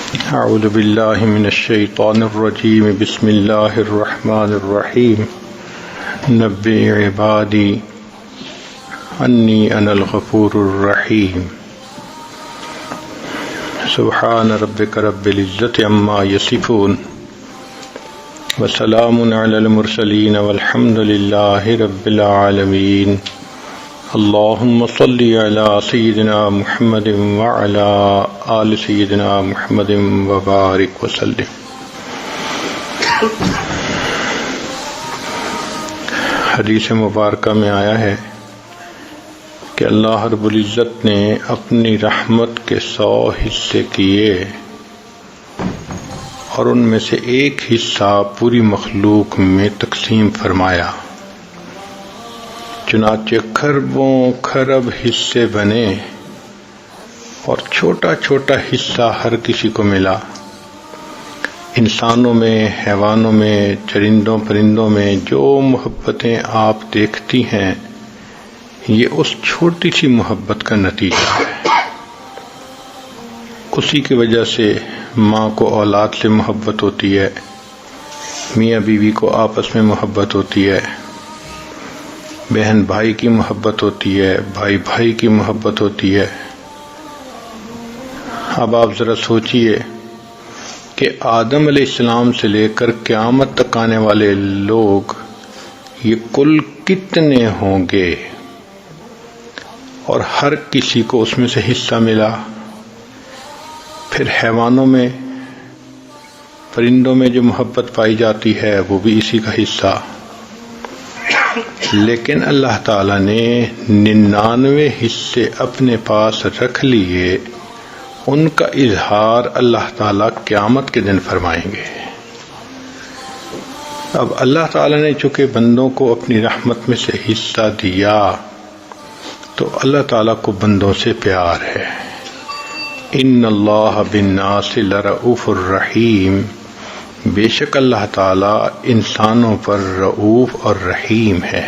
اعوذ باللہ من الشیطان الرجیم بسم اللہ الرحمن الرحیم نبئ عبادی انی انا الغفور الرحیم سبحان ربک رب العزۃ عما یصفون وسلام علی المرسلین والحمد للہ رب العالمین اللہم صلی علی سیدنا محمد وعلی آل سیدنا محمد وبارک وسلم۔ حدیث مبارکہ میں آیا ہے کہ اللہ رب العزت نے اپنی رحمت کے 100 حصے کیے اور ان میں سے ایک حصہ پوری مخلوق میں تقسیم فرمایا، چنانچہ خربوں خرب حصے بنے اور چھوٹا چھوٹا حصہ ہر کسی کو ملا۔ انسانوں میں، حیوانوں میں، چرندوں پرندوں میں جو محبتیں آپ دیکھتی ہیں یہ اس چھوٹی سی محبت کا نتیجہ ہے۔ اسی کی وجہ سے ماں کو اولاد سے محبت ہوتی ہے، میاں بیوی کو آپس میں محبت ہوتی ہے، بہن بھائی کی محبت ہوتی ہے، بھائی بھائی کی محبت ہوتی ہے۔ اب آپ ذرا سوچئے کہ آدم علیہ السلام سے لے کر قیامت تک آنے والے لوگ یہ کل کتنے ہوں گے، اور ہر کسی کو اس میں سے حصہ ملا۔ پھر حیوانوں میں، پرندوں میں جو محبت پائی جاتی ہے وہ بھی اسی کا حصہ، لیکن اللہ تعالیٰ نے 99 حصے اپنے پاس رکھ لیے، ان کا اظہار اللہ تعالیٰ قیامت کے دن فرمائیں گے۔ اب اللہ تعالیٰ نے چونکہ بندوں کو اپنی رحمت میں سے حصہ دیا تو اللہ تعالیٰ کو بندوں سے پیار ہے۔ ان اللہ بالناس لرؤوف الرحیم، بے شک اللہ تعالیٰ انسانوں پر رؤوف اور رحیم ہے۔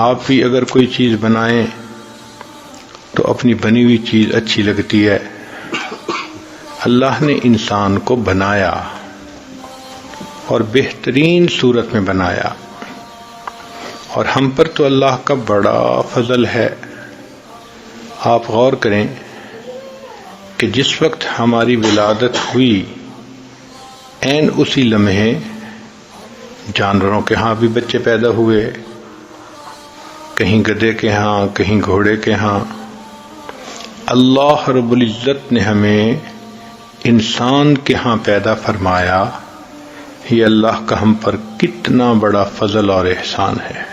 آپ بھی اگر کوئی چیز بنائیں تو اپنی بنی ہوئی چیز اچھی لگتی ہے۔ اللہ نے انسان کو بنایا اور بہترین صورت میں بنایا، اور ہم پر تو اللہ کا بڑا فضل ہے۔ آپ غور کریں کہ جس وقت ہماری ولادت ہوئی عین اسی لمحے جانوروں کے ہاں بھی بچے پیدا ہوئے، کہیں گدھے کے ہاں، کہیں گھوڑے کے ہاں۔ اللہ رب العزت نے ہمیں انسان کے ہاں پیدا فرمایا، یہ اللہ کا ہم پر کتنا بڑا فضل اور احسان ہے۔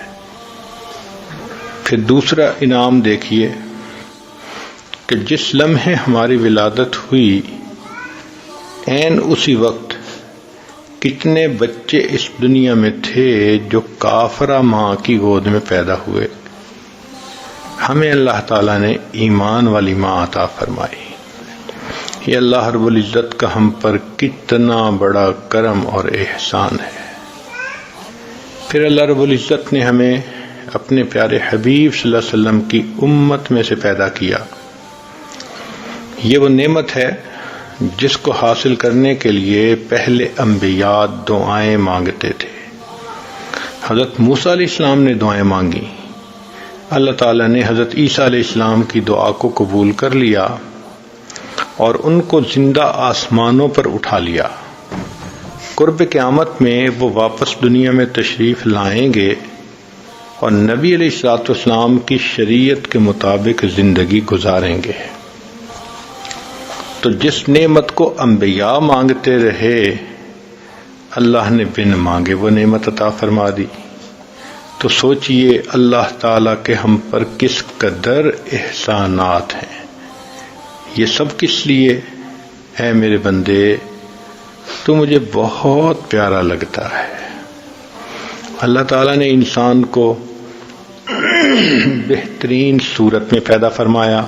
پھر دوسرا انعام دیکھیے کہ جس لمحے ہماری ولادت ہوئی عین اسی وقت کتنے بچے اس دنیا میں تھے جو کافرہ ماں کی گود میں پیدا ہوئے۔ ہمیں اللہ تعالیٰ نے ایمان والی ماں عطا فرمائی۔ یہ اللہ رب العزت کا ہم پر کتنا بڑا کرم اور احسان ہے۔ پھر اللہ رب العزت نے ہمیں اپنے پیارے حبیب صلی اللہ علیہ وسلم کی امت میں سے پیدا کیا۔ یہ وہ نعمت ہے جس کو حاصل کرنے کے لیے پہلے انبیاء دعائیں مانگتے تھے۔ حضرت موسیٰ علیہ السلام نے دعائیں مانگی، اللہ تعالیٰ نے حضرت عیسیٰ علیہ السلام کی دعا کو قبول کر لیا اور ان کو زندہ آسمانوں پر اٹھا لیا۔ قرب قیامت میں وہ واپس دنیا میں تشریف لائیں گے اور نبی علیہ الصلوۃ والسلام کی شریعت کے مطابق زندگی گزاریں گے۔ تو جس نعمت کو انبیاء مانگتے رہے اللہ نے بن مانگے وہ نعمت عطا فرما دی۔ تو سوچئے اللہ تعالیٰ کے ہم پر کس قدر احسانات ہیں۔ یہ سب کس لیے؟ اے میرے بندے، تو مجھے بہت پیارا لگتا ہے۔ اللہ تعالیٰ نے انسان کو بہترین صورت میں پیدا فرمایا۔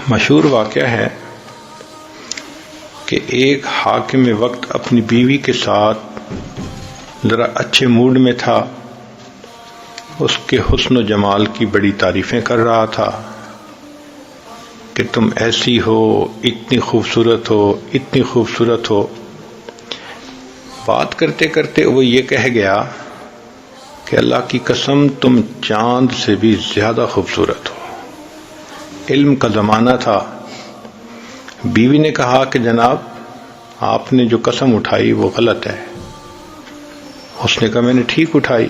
مشہور واقعہ ہے کہ ایک حاکم وقت اپنی بیوی کے ساتھ ذرا اچھے موڈ میں تھا، اس کے حسن و جمال کی بڑی تعریفیں کر رہا تھا۔ کہ تم ایسی ہو، اتنی خوبصورت ہو، اتنی خوبصورت ہو. بات کرتے کرتے وہ یہ کہہ گیا کہ اللہ کی قسم تم چاند سے بھی زیادہ خوبصورت ہو. علم کا زمانہ تھا. بیوی نے کہا کہ جناب آپ نے جو قسم اٹھائی وہ غلط ہے. اس نے کہا میں نے ٹھیک اٹھائی.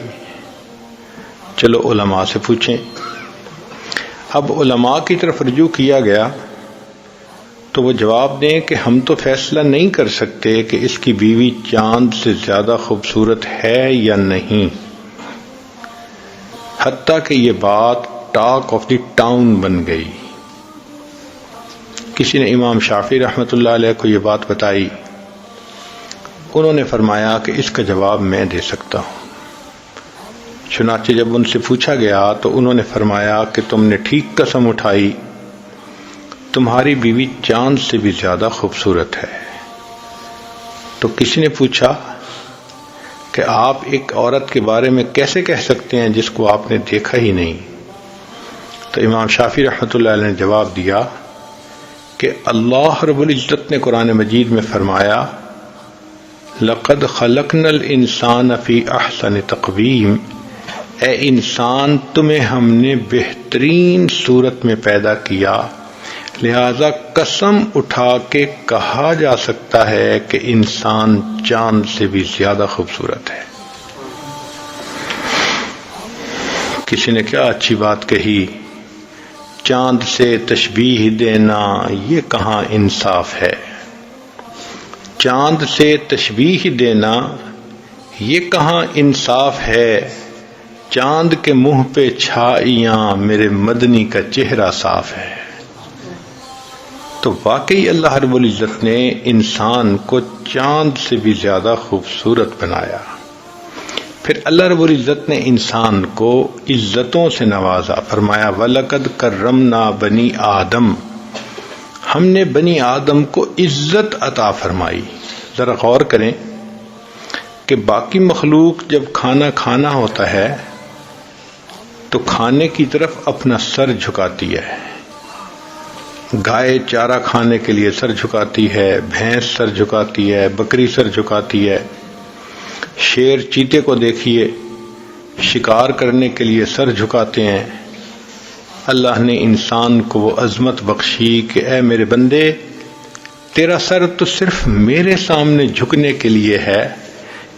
چلو علماء سے پوچھیں. اب علماء کی طرف رجوع کیا گیا تو وہ جواب دیں کہ ہم تو فیصلہ نہیں کر سکتے کہ اس کی بیوی چاند سے زیادہ خوبصورت ہے یا نہیں، حتیٰ کہ یہ بات ٹاک آف دی ٹاؤن بن گئی. کسی نے امام شافعی رحمۃ اللہ علیہ کو یہ بات بتائی. انہوں نے فرمایا کہ اس کا جواب میں دے سکتا ہوں. چنانچہ جب ان سے پوچھا گیا تو انہوں نے فرمایا کہ تم نے ٹھیک قسم اٹھائی، تمہاری بیوی چاند سے بھی زیادہ خوبصورت ہے. تو کسی نے پوچھا کہ آپ ایک عورت کے بارے میں کیسے کہہ سکتے ہیں جس کو آپ نے دیکھا ہی نہیں؟ تو امام شافعی رحمۃ اللہ علیہ نے جواب دیا کہ اللہ رب العزت نے قرآن مجید میں فرمایا لَقَدْ خَلَقْنَا الْإِنسَانَ فِي أَحْسَنِ تَقْوِيمٍ، اے انسان تمہیں ہم نے بہترین صورت میں پیدا کیا، لہذا قسم اٹھا کے کہا جا سکتا ہے کہ انسان چاند سے بھی زیادہ خوبصورت ہے. کسی نے کیا اچھی بات کہی، چاند سے تشبیہ دینا یہ کہاں انصاف ہے. چاند سے تشبیہ دینا یہ کہاں انصاف ہے. چاند کے منہ پہ چھائیاں میرے مدنی کا چہرہ صاف ہے. تو واقعی اللہ رب العزت نے انسان کو چاند سے بھی زیادہ خوبصورت بنایا. پھر اللہ رب العزت نے انسان کو عزتوں سے نوازا. فرمایا وَلَقَدْ كَرَّمْنَا بَنِي آدم، ہم نے بنی آدم کو عزت عطا فرمائی. ذرا غور کریں کہ باقی مخلوق جب کھانا کھانا ہوتا ہے تو کھانے کی طرف اپنا سر جھکاتی ہے. گائے چارہ کھانے کے لیے سر جھکاتی ہے، بھینس سر جھکاتی ہے، بکری سر جھکاتی ہے. شیر چیتے کو دیکھیے شکار کرنے کے لیے سر جھکاتے ہیں. اللہ نے انسان کو وہ عظمت بخشی کہ اے میرے بندے تیرا سر تو صرف میرے سامنے جھکنے کے لیے ہے،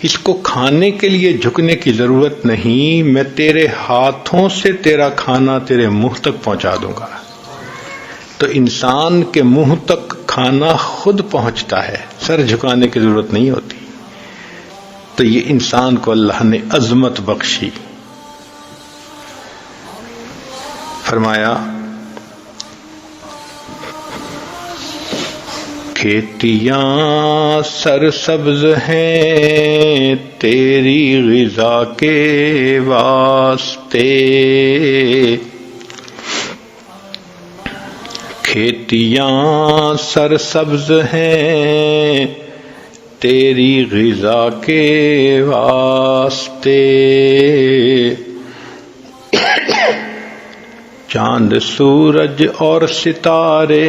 اس کو کھانے کے لیے جھکنے کی ضرورت نہیں، میں تیرے ہاتھوں سے تیرا کھانا تیرے منہ تک پہنچا دوں گا. تو انسان کے منہ تک کھانا خود پہنچتا ہے، سر جھکانے کی ضرورت نہیں ہوتی. تو یہ انسان کو اللہ نے عظمت بخشی. فرمایا کھیتیاں سرسبز ہیں تیری غذا کے واسطے، کھیتیاں سرسبز ہیں تیری غذا کے واسطے، چاند سورج اور ستارے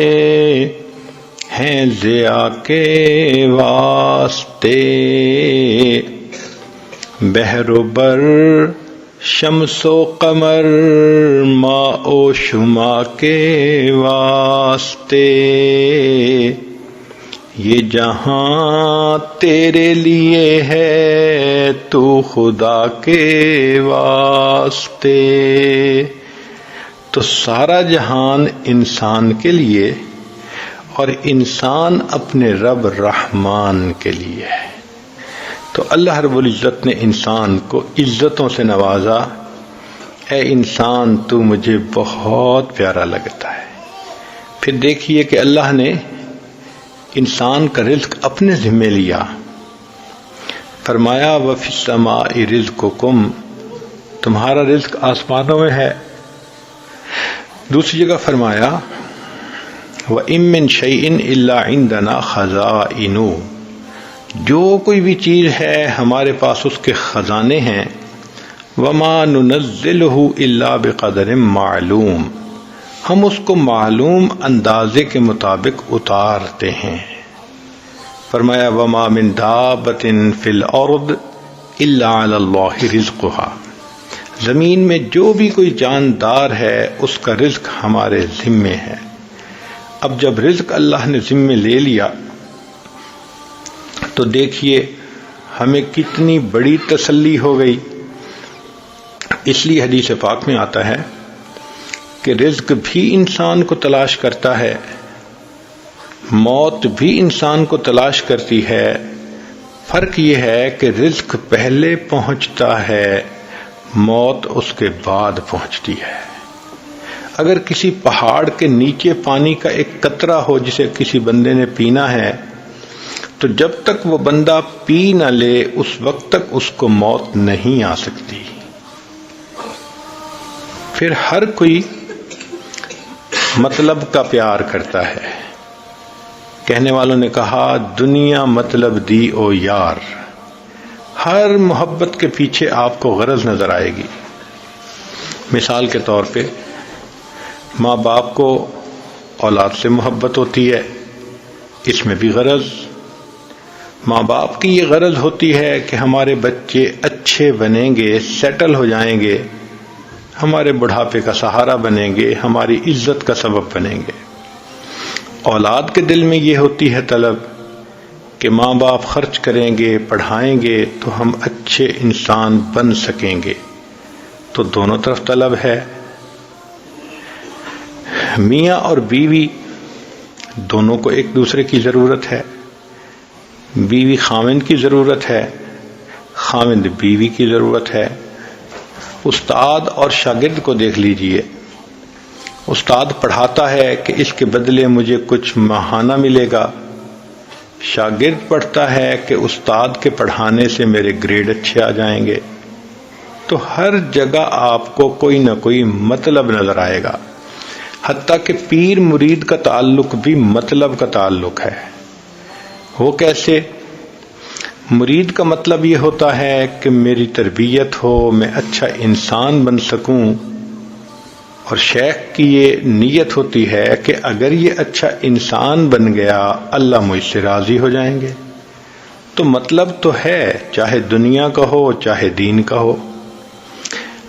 ہیں ضیاء کے واسطے، بحر و بر شمس و قمر ماء و شما کے واسطے، یہ جہاں تیرے لیے ہے تو خدا کے واسطے. تو سارا جہان انسان کے لیے اور انسان اپنے رب رحمان کے لیے ہے. تو اللہ رب العزت نے انسان کو عزتوں سے نوازا. اے انسان تو مجھے بہت پیارا لگتا ہے. پھر دیکھیے کہ اللہ نے انسان کا رزق اپنے ذمہ لیا. فرمایا وَفِي السَّمَاءِ رِزْقُكُمْ، تمہارا رزق آسمانوں میں ہے. دوسری جگہ فرمایا وَإِن مِّن شَيْءٍ إِلَّا عِندَنَا خَزَائِنُ، جو کوئی بھی چیز ہے ہمارے پاس اس کے خزانے ہیں. وَمَا نُنَزِّلُهُ إِلَّا بِقَدَرٍ مَّعْلُومٍ، ہم اس کو معلوم اندازے کے مطابق اتارتے ہیں۔ فرمایا وما من دابۃ فی الارض الا علی اللہ رزقها، زمین میں جو بھی کوئی جاندار ہے اس کا رزق ہمارے ذمے ہے۔ اب جب رزق اللہ نے ذمے لے لیا تو دیکھیے ہمیں کتنی بڑی تسلی ہو گئی۔ اس لیے حدیث پاک میں آتا ہے کہ رزق بھی انسان کو تلاش کرتا ہے، موت بھی انسان کو تلاش کرتی ہے، فرق یہ ہے کہ رزق پہلے پہنچتا ہے، موت اس کے بعد پہنچتی ہے۔ اگر کسی پہاڑ کے نیچے پانی کا ایک قطرہ ہو جسے کسی بندے نے پینا ہے تو جب تک وہ بندہ پی نہ لے اس وقت تک اس کو موت نہیں آ سکتی۔ پھر ہر کوئی مطلب کا پیار کرتا ہے۔ کہنے والوں نے کہا دنیا مطلب دی او یار، ہر محبت کے پیچھے آپ کو غرض نظر آئے گی۔ مثال کے طور پہ ماں باپ کو اولاد سے محبت ہوتی ہے، اس میں بھی غرض۔ ماں باپ کی یہ غرض ہوتی ہے کہ ہمارے بچے اچھے بنیں گے، سیٹل ہو جائیں گے، ہمارے بڑھاپے کا سہارا بنیں گے، ہماری عزت کا سبب بنیں گے۔ اولاد کے دل میں یہ ہوتی ہے طلب کہ ماں باپ خرچ کریں گے، پڑھائیں گے تو ہم اچھے انسان بن سکیں گے۔ تو دونوں طرف طلب ہے۔ میاں اور بیوی دونوں کو ایک دوسرے کی ضرورت ہے، بیوی خاوند کی ضرورت ہے، خاوند بیوی کی ضرورت ہے۔ استاد اور شاگرد کو دیکھ لیجئے، استاد پڑھاتا ہے کہ اس کے بدلے مجھے کچھ ماہانہ ملے گا، شاگرد پڑھتا ہے کہ استاد کے پڑھانے سے میرے گریڈ اچھے آ جائیں گے۔ تو ہر جگہ آپ کو کوئی نہ کوئی مطلب نظر آئے گا، حتیٰ کہ پیر مرید کا تعلق بھی مطلب کا تعلق ہے۔ وہ کیسے؟ مرید کا مطلب یہ ہوتا ہے کہ میری تربیت ہو، میں اچھا انسان بن سکوں، اور شیخ کی یہ نیت ہوتی ہے کہ اگر یہ اچھا انسان بن گیا اللہ مجھ سے راضی ہو جائیں گے۔ تو مطلب تو ہے، چاہے دنیا کا ہو چاہے دین کا ہو۔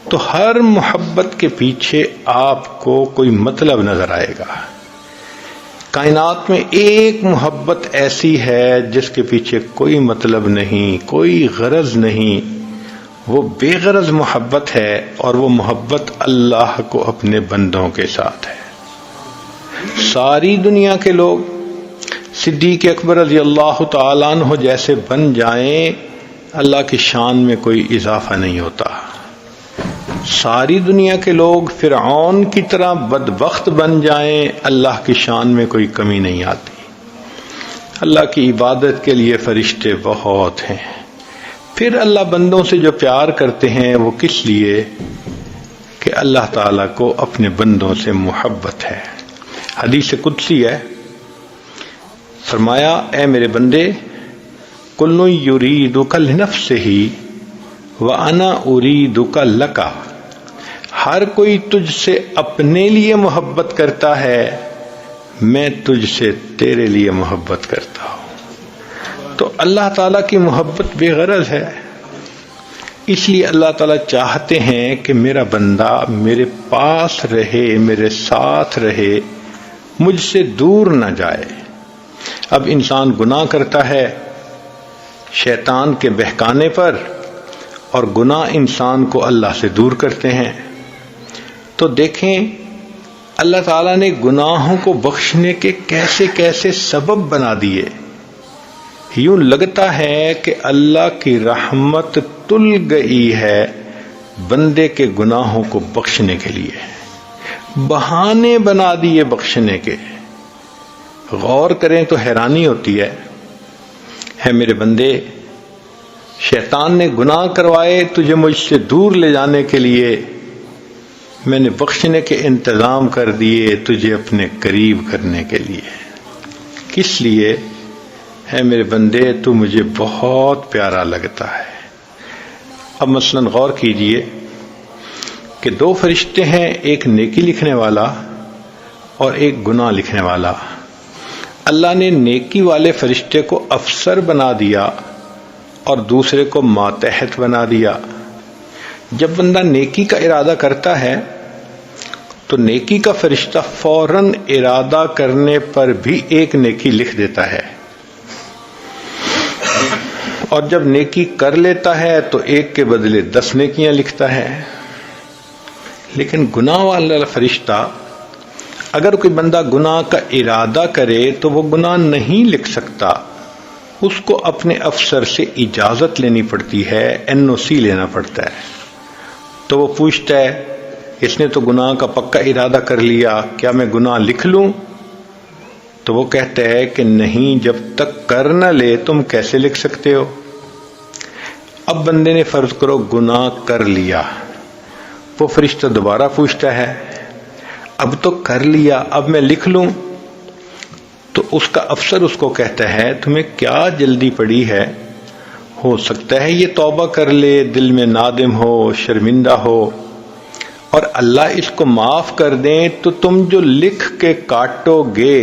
تو ہر محبت کے پیچھے آپ کو کوئی مطلب نظر آئے گا۔ کائنات میں ایک محبت ایسی ہے جس کے پیچھے کوئی مطلب نہیں، کوئی غرض نہیں، وہ بے غرض محبت ہے، اور وہ محبت اللہ کو اپنے بندوں کے ساتھ ہے۔ ساری دنیا کے لوگ صدیق اکبر رضی اللہ تعالیٰ عنہ جیسے بن جائیں، اللہ کی شان میں کوئی اضافہ نہیں ہوتا۔ ساری دنیا کے لوگ فرعون کی طرح بدبخت بن جائیں، اللہ کی شان میں کوئی کمی نہیں آتی۔ اللہ کی عبادت کے لیے فرشتے بہت ہیں۔ پھر اللہ بندوں سے جو پیار کرتے ہیں وہ کس لیے؟ کہ اللہ تعالیٰ کو اپنے بندوں سے محبت ہے۔ حدیث قدسی ہے، فرمایا اے میرے بندے، کل یریدک لنفسہ وانا اریدک لک، ہر کوئی تجھ سے اپنے لیے محبت کرتا ہے، میں تجھ سے تیرے لیے محبت کرتا ہوں۔ تو اللہ تعالیٰ کی محبت بے غرض ہے، اس لیے اللہ تعالیٰ چاہتے ہیں کہ میرا بندہ میرے پاس رہے، میرے ساتھ رہے، مجھ سے دور نہ جائے۔ اب انسان گناہ کرتا ہے شیطان کے بہکانے پر، اور گناہ انسان کو اللہ سے دور کرتے ہیں۔ تو دیکھیں اللہ تعالیٰ نے گناہوں کو بخشنے کے کیسے کیسے سبب بنا دیے۔ یوں لگتا ہے کہ اللہ کی رحمت تل گئی ہے بندے کے گناہوں کو بخشنے کے لیے، بہانے بنا دیے بخشنے کے۔ غور کریں تو حیرانی ہوتی ہے میرے بندے، شیطان نے گناہ کروائے تجھے مجھ سے دور لے جانے کے لیے، میں نے بخشنے کے انتظام کر دیے تجھے اپنے قریب کرنے کے لیے۔ کس لیے؟ ہے میرے بندے تو مجھے بہت پیارا لگتا ہے۔ اب مثلا غور کیجئے کہ دو فرشتے ہیں، ایک نیکی لکھنے والا اور ایک گناہ لکھنے والا۔ اللہ نے نیکی والے فرشتے کو افسر بنا دیا اور دوسرے کو ماتحت بنا دیا۔ جب بندہ نیکی کا ارادہ کرتا ہے تو نیکی کا فرشتہ فوراً ارادہ کرنے پر بھی ایک نیکی لکھ دیتا ہے، اور جب نیکی کر لیتا ہے تو ایک کے بدلے 10 نیکیاں لکھتا ہے۔ لیکن گناہ والا فرشتہ، اگر کوئی بندہ گناہ کا ارادہ کرے تو وہ گناہ نہیں لکھ سکتا، اس کو اپنے افسر سے اجازت لینی پڑتی ہے، NOC لینا پڑتا ہے۔ تو وہ پوچھتا ہے، اس نے تو گناہ کا پکا ارادہ کر لیا، کیا میں گناہ لکھ لوں؟ تو وہ کہتا ہے کہ نہیں، جب تک کر نہ لے تم کیسے لکھ سکتے ہو؟ اب بندے نے فرض کرو گناہ کر لیا، وہ فرشتہ دوبارہ پوچھتا ہے، اب تو کر لیا، اب میں لکھ لوں؟ تو اس کا افسر اس کو کہتا ہے، تمہیں کیا جلدی پڑی ہے؟ ہو سکتا ہے یہ توبہ کر لے، دل میں نادم ہو، شرمندہ ہو، اور اللہ اس کو معاف کر دیں تو تم جو لکھ کے کاٹو گے،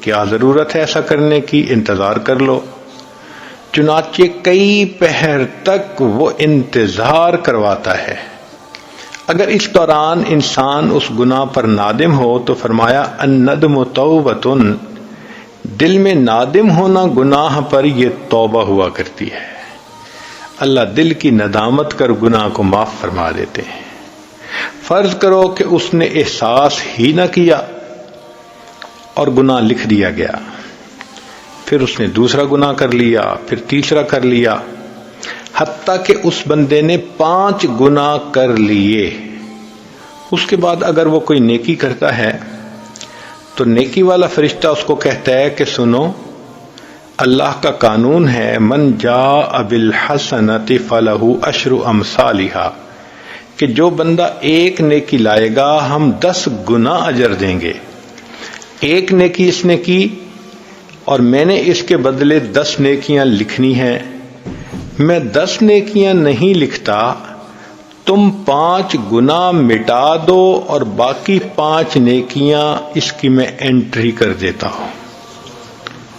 کیا ضرورت ہے ایسا کرنے کی؟ انتظار کر لو۔ چنانچہ کئی پہر تک وہ انتظار کرواتا ہے۔ اگر اس دوران انسان اس گناہ پر نادم ہو تو فرمایا الندم توبۃ، دل میں نادم ہونا گناہ پر یہ توبہ ہوا کرتی ہے۔ اللہ دل کی ندامت کر گناہ کو معاف فرما دیتے ہیں۔ فرض کرو کہ اس نے احساس ہی نہ کیا اور گناہ لکھ دیا گیا، پھر اس نے دوسرا گناہ کر لیا، پھر تیسرا کر لیا، حتیٰ کہ اس بندے نے 5 گناہ کر لیے۔ اس کے بعد اگر وہ کوئی نیکی کرتا ہے تو نیکی والا فرشتہ اس کو کہتا ہے کہ سنو، اللہ کا قانون ہے من جاء بالحسنۃ فلہ عشر امثالھا، کہ جو بندہ ایک نیکی لائے گا ہم 10 گنا اجر دیں گے۔ ایک نیکی اس نے کی اور میں نے اس کے بدلے 10 نیکیاں لکھنی ہیں۔ میں 10 نیکیاں نہیں لکھتا، تم 5 گناہ مٹا دو اور باقی 5 نیکیاں اس کی میں انٹری کر دیتا ہوں۔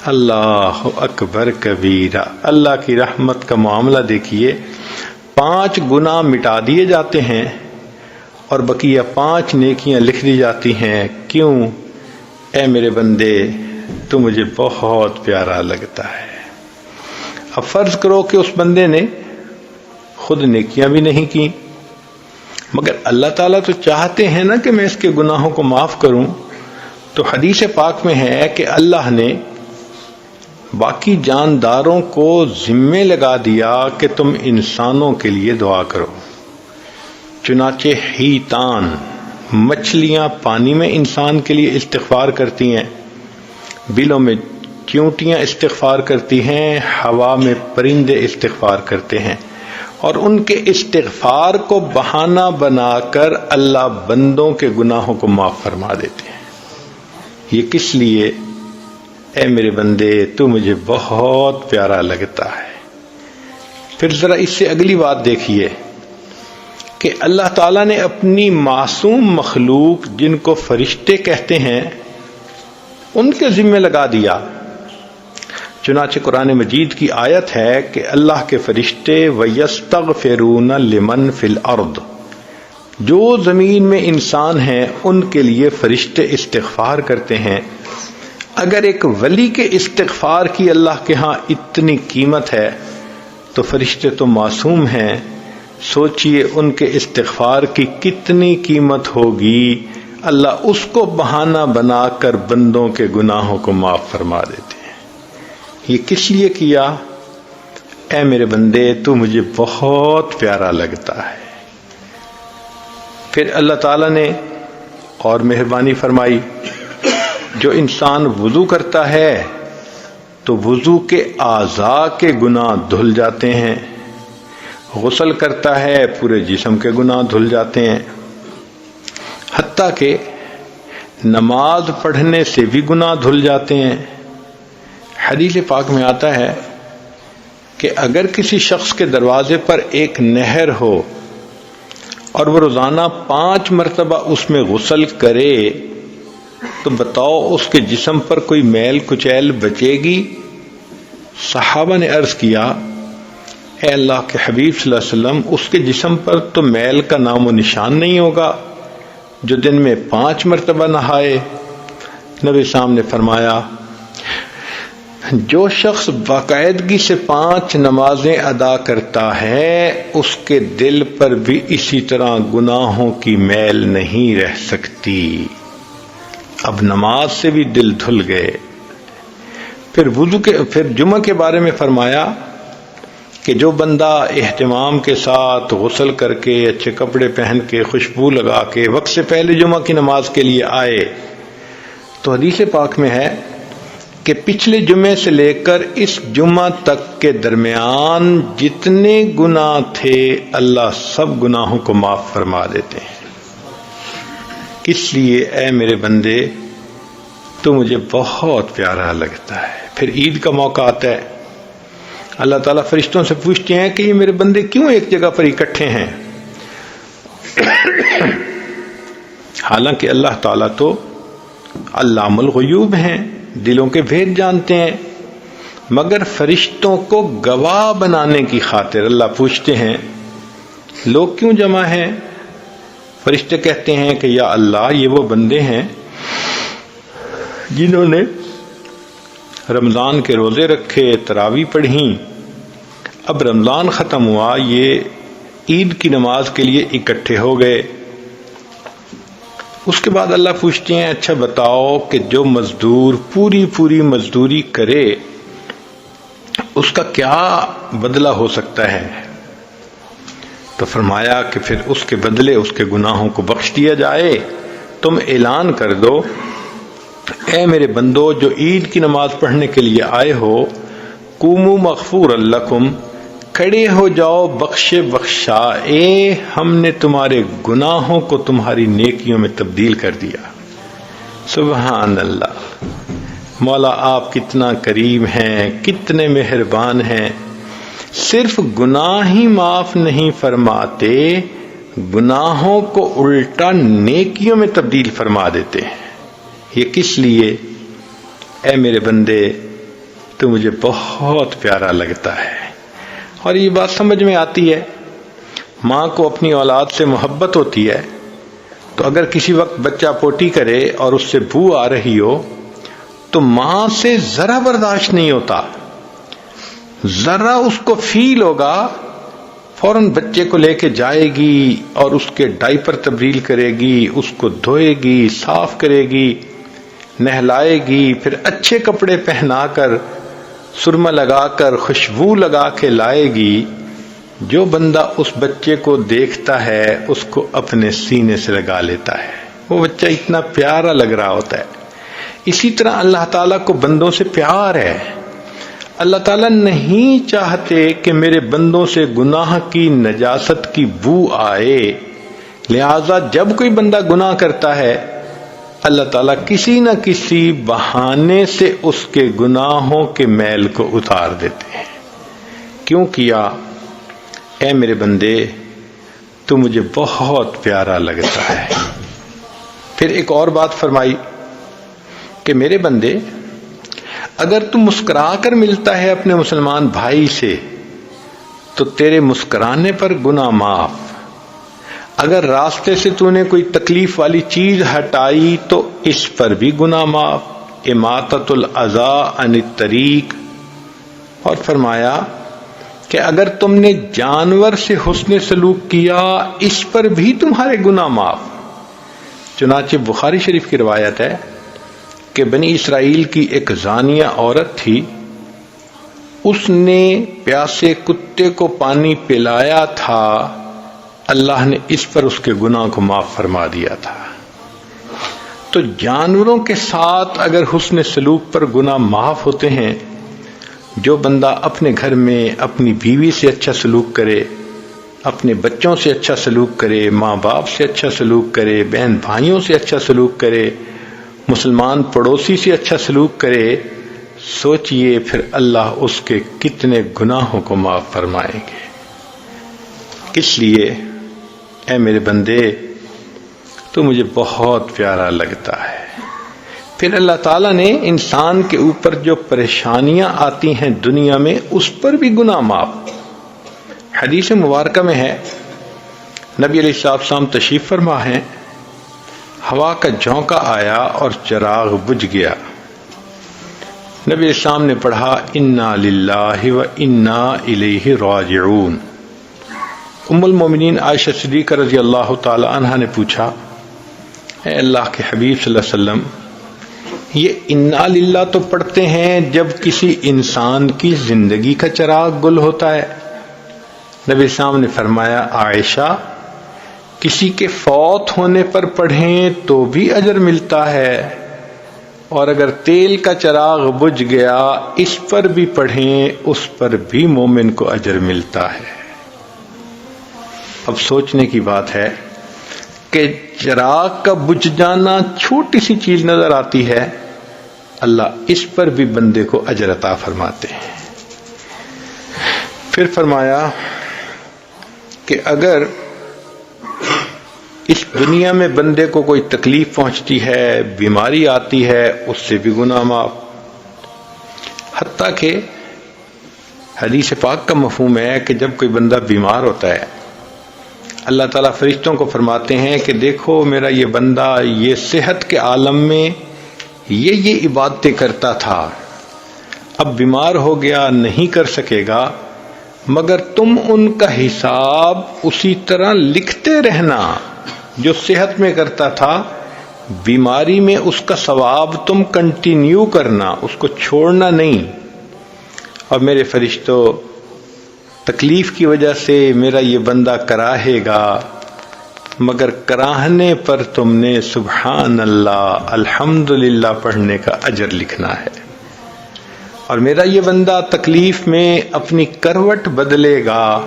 اللہ اکبر کبیرہ، اللہ کی رحمت کا معاملہ دیکھیے، 5 گناہ مٹا دیے جاتے ہیں اور بقیہ 5 نیکیاں لکھ دی جاتی ہیں۔ کیوں؟ اے میرے بندے، تو مجھے بہت پیارا لگتا ہے۔ اب فرض کرو کہ اس بندے نے خود نیکیاں بھی نہیں کی، مگر اللہ تعالیٰ تو چاہتے ہیں نا کہ میں اس کے گناہوں کو معاف کروں، تو حدیث پاک میں ہے کہ اللہ نے باقی جانداروں کو ذمے لگا دیا کہ تم انسانوں کے لیے دعا کرو۔ چنانچہ حیتان، مچھلیاں پانی میں انسان کے لیے استغفار کرتی ہیں، بلوں میں چیونٹیاں استغفار کرتی ہیں، ہوا میں پرندے استغفار کرتے ہیں، اور ان کے استغفار کو بہانہ بنا کر اللہ بندوں کے گناہوں کو معاف فرما دیتے ہیں۔ یہ کس لیے؟ اے میرے بندے، تو مجھے بہت پیارا لگتا ہے۔ پھر ذرا اس سے اگلی بات دیکھیے کہ اللہ تعالیٰ نے اپنی معصوم مخلوق جن کو فرشتے کہتے ہیں ان کے ذمہ لگا دیا۔ چنانچہ قرآن مجید کی آیت ہے کہ اللہ کے فرشتے وَيَسْتَغْفِرُونَ لِمَنْ فِي الْأَرْضِ، جو زمین میں انسان ہیں ان کے لیے فرشتے استغفار کرتے ہیں۔ اگر ایک ولی کے استغفار کی اللہ کے ہاں اتنی قیمت ہے تو فرشتے تو معصوم ہیں، سوچئے ان کے استغفار کی کتنی قیمت ہوگی۔ اللہ اس کو بہانہ بنا کر بندوں کے گناہوں کو معاف فرما دیتے ہیں۔ یہ کس لیے کیا؟ اے میرے بندے، تو مجھے بہت پیارا لگتا ہے۔ پھر اللہ تعالیٰ نے اور مہربانی فرمائی، جو انسان وضو کرتا ہے تو وضو کے اعضاء کے گناہ دھل جاتے ہیں، غسل کرتا ہے پورے جسم کے گناہ دھل جاتے ہیں، حتیٰ کہ نماز پڑھنے سے بھی گناہ دھل جاتے ہیں۔ حدیث پاک میں آتا ہے کہ اگر کسی شخص کے دروازے پر ایک نہر ہو اور وہ روزانہ 5 مرتبہ اس میں غسل کرے تو بتاؤ اس کے جسم پر کوئی میل کچیل بچے گی؟ صحابہ نے عرض کیا اے اللہ کے حبیب صلی اللہ علیہ وسلم، اس کے جسم پر تو میل کا نام و نشان نہیں ہوگا جو دن میں 5 مرتبہ نہائے۔ نبی صاحب نے فرمایا جو شخص باقاعدگی سے 5 نمازیں ادا کرتا ہے اس کے دل پر بھی اسی طرح گناہوں کی میل نہیں رہ سکتی۔ اب نماز سے بھی دل دھل گئے۔ پھر جمعہ کے بارے میں فرمایا کہ جو بندہ اہتمام کے ساتھ غسل کر کے اچھے کپڑے پہن کے خوشبو لگا کے وقت سے پہلے جمعہ کی نماز کے لیے آئے، تو حدیث پاک میں ہے کہ پچھلے جمعے سے لے کر اس جمعہ تک کے درمیان جتنے گناہ تھے اللہ سب گناہوں کو معاف فرما دیتے ہیں۔ اس لیے اے میرے بندے تو مجھے بہت پیارا لگتا ہے۔ پھر عید کا موقع آتا ہے، اللہ تعالیٰ فرشتوں سے پوچھتے ہیں کہ یہ میرے بندے کیوں ایک جگہ پر اکٹھے ہیں؟ حالانکہ اللہ تعالیٰ تو علام الغیوب ہیں، دلوں کے بھید جانتے ہیں، مگر فرشتوں کو گواہ بنانے کی خاطر اللہ پوچھتے ہیں لوگ کیوں جمع ہیں؟ فرشتے کہتے ہیں کہ یا اللہ یہ وہ بندے ہیں جنہوں نے رمضان کے روزے رکھے، تراویح پڑھیں، اب رمضان ختم ہوا، یہ عید کی نماز کے لیے اکٹھے ہو گئے۔ اس کے بعد اللہ پوچھتے ہیں اچھا بتاؤ کہ جو مزدور پوری مزدوری کرے اس کا کیا بدلہ ہو سکتا ہے؟ تو فرمایا کہ پھر اس کے بدلے اس کے گناہوں کو بخش دیا جائے۔ تم اعلان کر دو اے میرے بندو جو عید کی نماز پڑھنے کے لیے آئے ہو، قوموا مغفور لکم، کھڑے ہو جاؤ بخشائے، ہم نے تمہارے گناہوں کو تمہاری نیکیوں میں تبدیل کر دیا۔ سبحان اللہ، مولا آپ کتنا کریم ہیں، کتنے مہربان ہیں، صرف گناہ ہی معاف نہیں فرماتے، گناہوں کو الٹا نیکیوں میں تبدیل فرما دیتے ہیں۔ یہ کس لیے؟ اے میرے بندے تو مجھے بہت پیارا لگتا ہے۔ اور یہ بات سمجھ میں آتی ہے، ماں کو اپنی اولاد سے محبت ہوتی ہے، تو اگر کسی وقت بچہ پوٹی کرے اور اس سے بو آ رہی ہو تو ماں سے ذرا برداشت نہیں ہوتا، ذرا اس کو فیل ہوگا، فوراً بچے کو لے کے جائے گی اور اس کے ڈائپر تبدیل کرے گی، اس کو دھوئے گی، صاف کرے گی، نہلائے گی، پھر اچھے کپڑے پہنا کر سرما لگا کر خوشبو لگا کے لائے گی۔ جو بندہ اس بچے کو دیکھتا ہے اس کو اپنے سینے سے لگا لیتا ہے، وہ بچہ اتنا پیارا لگ رہا ہوتا ہے۔ اسی طرح اللہ تعالیٰ کو بندوں سے پیار ہے۔ اللہ تعالیٰ نہیں چاہتے کہ میرے بندوں سے گناہ کی نجاست کی بو آئے، لہذا جب کوئی بندہ گناہ کرتا ہے اللہ تعالیٰ کسی نہ کسی بہانے سے اس کے گناہوں کے میل کو اتار دیتے ہیں۔ کیوں کیا؟ اے میرے بندے تو مجھے بہت پیارا لگتا ہے۔ پھر ایک اور بات فرمائی کہ میرے بندے اگر تم مسکرا کر ملتا ہے اپنے مسلمان بھائی سے تو تیرے مسکرانے پر گناہ معاف، اگر راستے سے تو نے کوئی تکلیف والی چیز ہٹائی تو اس پر بھی گناہ معاف، اماطۃ الاذی عن الطریق۔ اور فرمایا کہ اگر تم نے جانور سے حسن سلوک کیا اس پر بھی تمہارے گناہ معاف۔ چنانچہ بخاری شریف کی روایت ہے کہ بنی اسرائیل کی ایک زانیہ عورت تھی، اس نے پیاسے کتے کو پانی پلایا تھا، اللہ نے اس پر اس کے گناہ کو معاف فرما دیا تھا۔ تو جانوروں کے ساتھ اگر حسن سلوک پر گناہ معاف ہوتے ہیں، جو بندہ اپنے گھر میں اپنی بیوی سے اچھا سلوک کرے، اپنے بچوں سے اچھا سلوک کرے، ماں باپ سے اچھا سلوک کرے، بہن بھائیوں سے اچھا سلوک کرے، مسلمان پڑوسی سے اچھا سلوک کرے، سوچئے پھر اللہ اس کے کتنے گناہوں کو معاف فرمائیں گے۔ کس لیے؟ اے میرے بندے تو مجھے بہت پیارا لگتا ہے۔ پھر اللہ تعالیٰ نے انسان کے اوپر جو پریشانیاں آتی ہیں دنیا میں اس پر بھی گناہ معاف۔ حدیث مبارکہ میں ہے، نبی علیہ السلام تشریف فرما ہیں، ہوا کا جھونکا آیا اور چراغ بجھ گیا۔ نبی علیہ السلام نے پڑھا انا للہ و انا الیہ راجعون۔ ام المومنین عائشہ صدیقہ رضی اللہ تعالی عنہا نے پوچھا، اے اللہ کے حبیب صلی اللہ علیہ وسلم، یہ انا للہ تو پڑھتے ہیں جب کسی انسان کی زندگی کا چراغ گل ہوتا ہے۔ نبی السلام نے فرمایا، عائشہ، کسی کے فوت ہونے پر پڑھیں تو بھی اجر ملتا ہے، اور اگر تیل کا چراغ بجھ گیا اس پر بھی پڑھیں اس پر بھی مومن کو اجر ملتا ہے۔ اب سوچنے کی بات ہے کہ چراغ کا بجھ جانا چھوٹی سی چیز نظر آتی ہے، اللہ اس پر بھی بندے کو اجر عطا فرماتے ہیں۔ پھر فرمایا کہ اگر اس دنیا میں بندے کو کوئی تکلیف پہنچتی ہے، بیماری آتی ہے، اس سے بھی گناہ معاف۔ حتیٰ کہ حدیث پاک کا مفہوم ہے کہ جب کوئی بندہ بیمار ہوتا ہے، اللہ تعالیٰ فرشتوں کو فرماتے ہیں کہ دیکھو میرا یہ بندہ یہ صحت کے عالم میں یہ عبادتیں کرتا تھا، اب بیمار ہو گیا نہیں کر سکے گا، مگر تم ان کا حساب اسی طرح لکھتے رہنا جو صحت میں کرتا تھا، بیماری میں اس کا ثواب تم کنٹینیو کرنا، اس کو چھوڑنا نہیں۔ اور میرے فرشتوں تکلیف کی وجہ سے میرا یہ بندہ کراہے گا، مگر کراہنے پر تم نے سبحان اللہ الحمدللہ پڑھنے کا اجر لکھنا ہے۔ اور میرا یہ بندہ تکلیف میں اپنی کروٹ بدلے گا،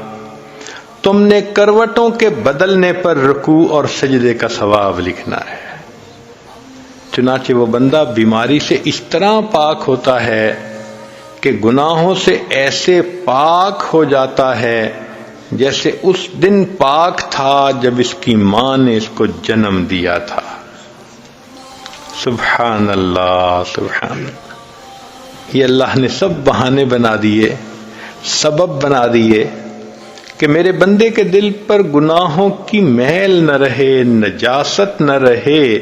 تم نے کروٹوں کے بدلنے پر رکوع اور سجدے کا ثواب لکھنا ہے۔ چنانچہ وہ بندہ بیماری سے اس طرح پاک ہوتا ہے کہ گناہوں سے ایسے پاک ہو جاتا ہے جیسے اس دن پاک تھا جب اس کی ماں نے اس کو جنم دیا تھا۔ سبحان اللہ سبحان اللہ۔ یہ اللہ نے سب بہانے بنا دیے، سبب بنا دیے کہ میرے بندے کے دل پر گناہوں کی میل نہ رہے، نجاست نہ رہے،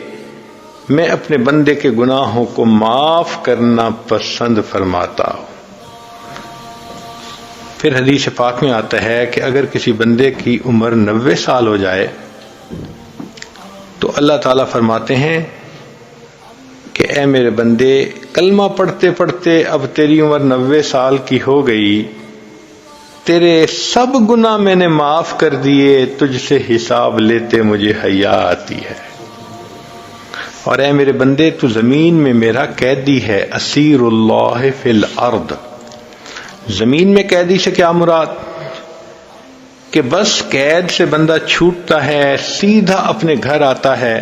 میں اپنے بندے کے گناہوں کو معاف کرنا پسند فرماتا ہوں۔ پھر حدیث پاک میں آتا ہے کہ اگر کسی بندے کی عمر 90 سال ہو جائے تو اللہ تعالیٰ فرماتے ہیں کہ اے میرے بندے، کلمہ پڑھتے پڑھتے اب تیری عمر 90 سال کی ہو گئی، تیرے سب گناہ میں نے معاف کر دیے، تجھ سے حساب لیتے مجھے حیا آتی ہے۔ اور اے میرے بندے، تو زمین میں میرا قیدی ہے، اسیر اللہ فی الارض۔ زمین میں قیدی سے کیا مراد؟ کہ بس قید سے بندہ چھوٹتا ہے، سیدھا اپنے گھر آتا ہے۔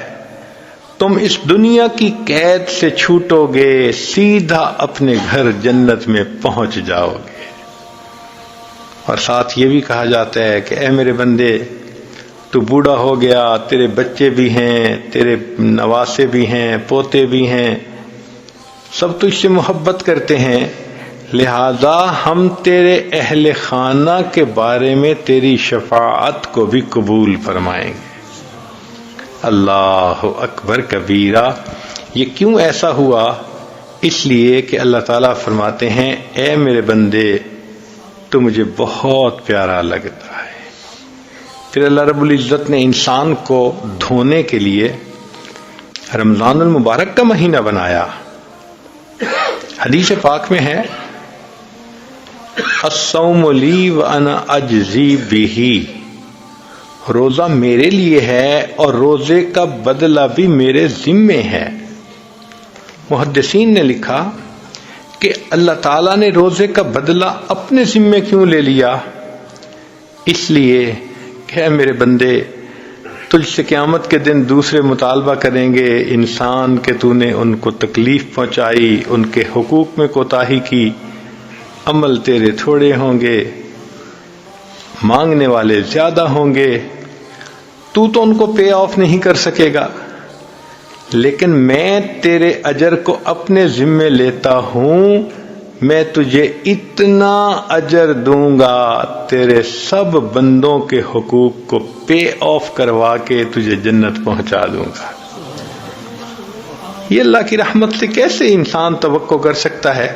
تم اس دنیا کی قید سے چھوٹو گے، سیدھا اپنے گھر جنت میں پہنچ جاؤ گے۔ اور ساتھ یہ بھی کہا جاتا ہے کہ اے میرے بندے، تو بوڑھا ہو گیا، تیرے بچے بھی ہیں، تیرے نواسے بھی ہیں، پوتے بھی ہیں، سب تجھ سے محبت کرتے ہیں، لہذا ہم تیرے اہل خانہ کے بارے میں تیری شفاعت کو بھی قبول فرمائیں گے۔ اللہ اکبر کبیرہ۔ یہ کیوں ایسا ہوا؟ اس لیے کہ اللہ تعالیٰ فرماتے ہیں اے میرے بندے تو مجھے بہت پیارا لگتا ہے۔ پھر اللہ رب العزت نے انسان کو دھونے کے لیے رمضان المبارک کا مہینہ بنایا۔ حدیث پاک میں ہے الصوم لی وانا اجزی بہ، روزہ میرے لیے ہے اور روزے کا بدلہ بھی میرے ذمے ہے۔ محدثین نے لکھا کہ اللہ تعالیٰ نے روزے کا بدلہ اپنے ذمے کیوں لے لیا؟ اس لیے کہ اے میرے بندے، تجھ سے قیامت کے دن دوسرے مطالبہ کریں گے انسان کہ تو نے ان کو تکلیف پہنچائی، ان کے حقوق میں کوتاہی کی، عمل تیرے تھوڑے ہوں گے، مانگنے والے زیادہ ہوں گے، تو ان کو پے آف نہیں کر سکے گا، لیکن میں تیرے اجر کو اپنے ذمے لیتا ہوں، میں تجھے اتنا اجر دوں گا، تیرے سب بندوں کے حقوق کو پے آف کروا کے تجھے جنت پہنچا دوں گا۔ یہ اللہ کی رحمت سے کیسے انسان توقع کر سکتا ہے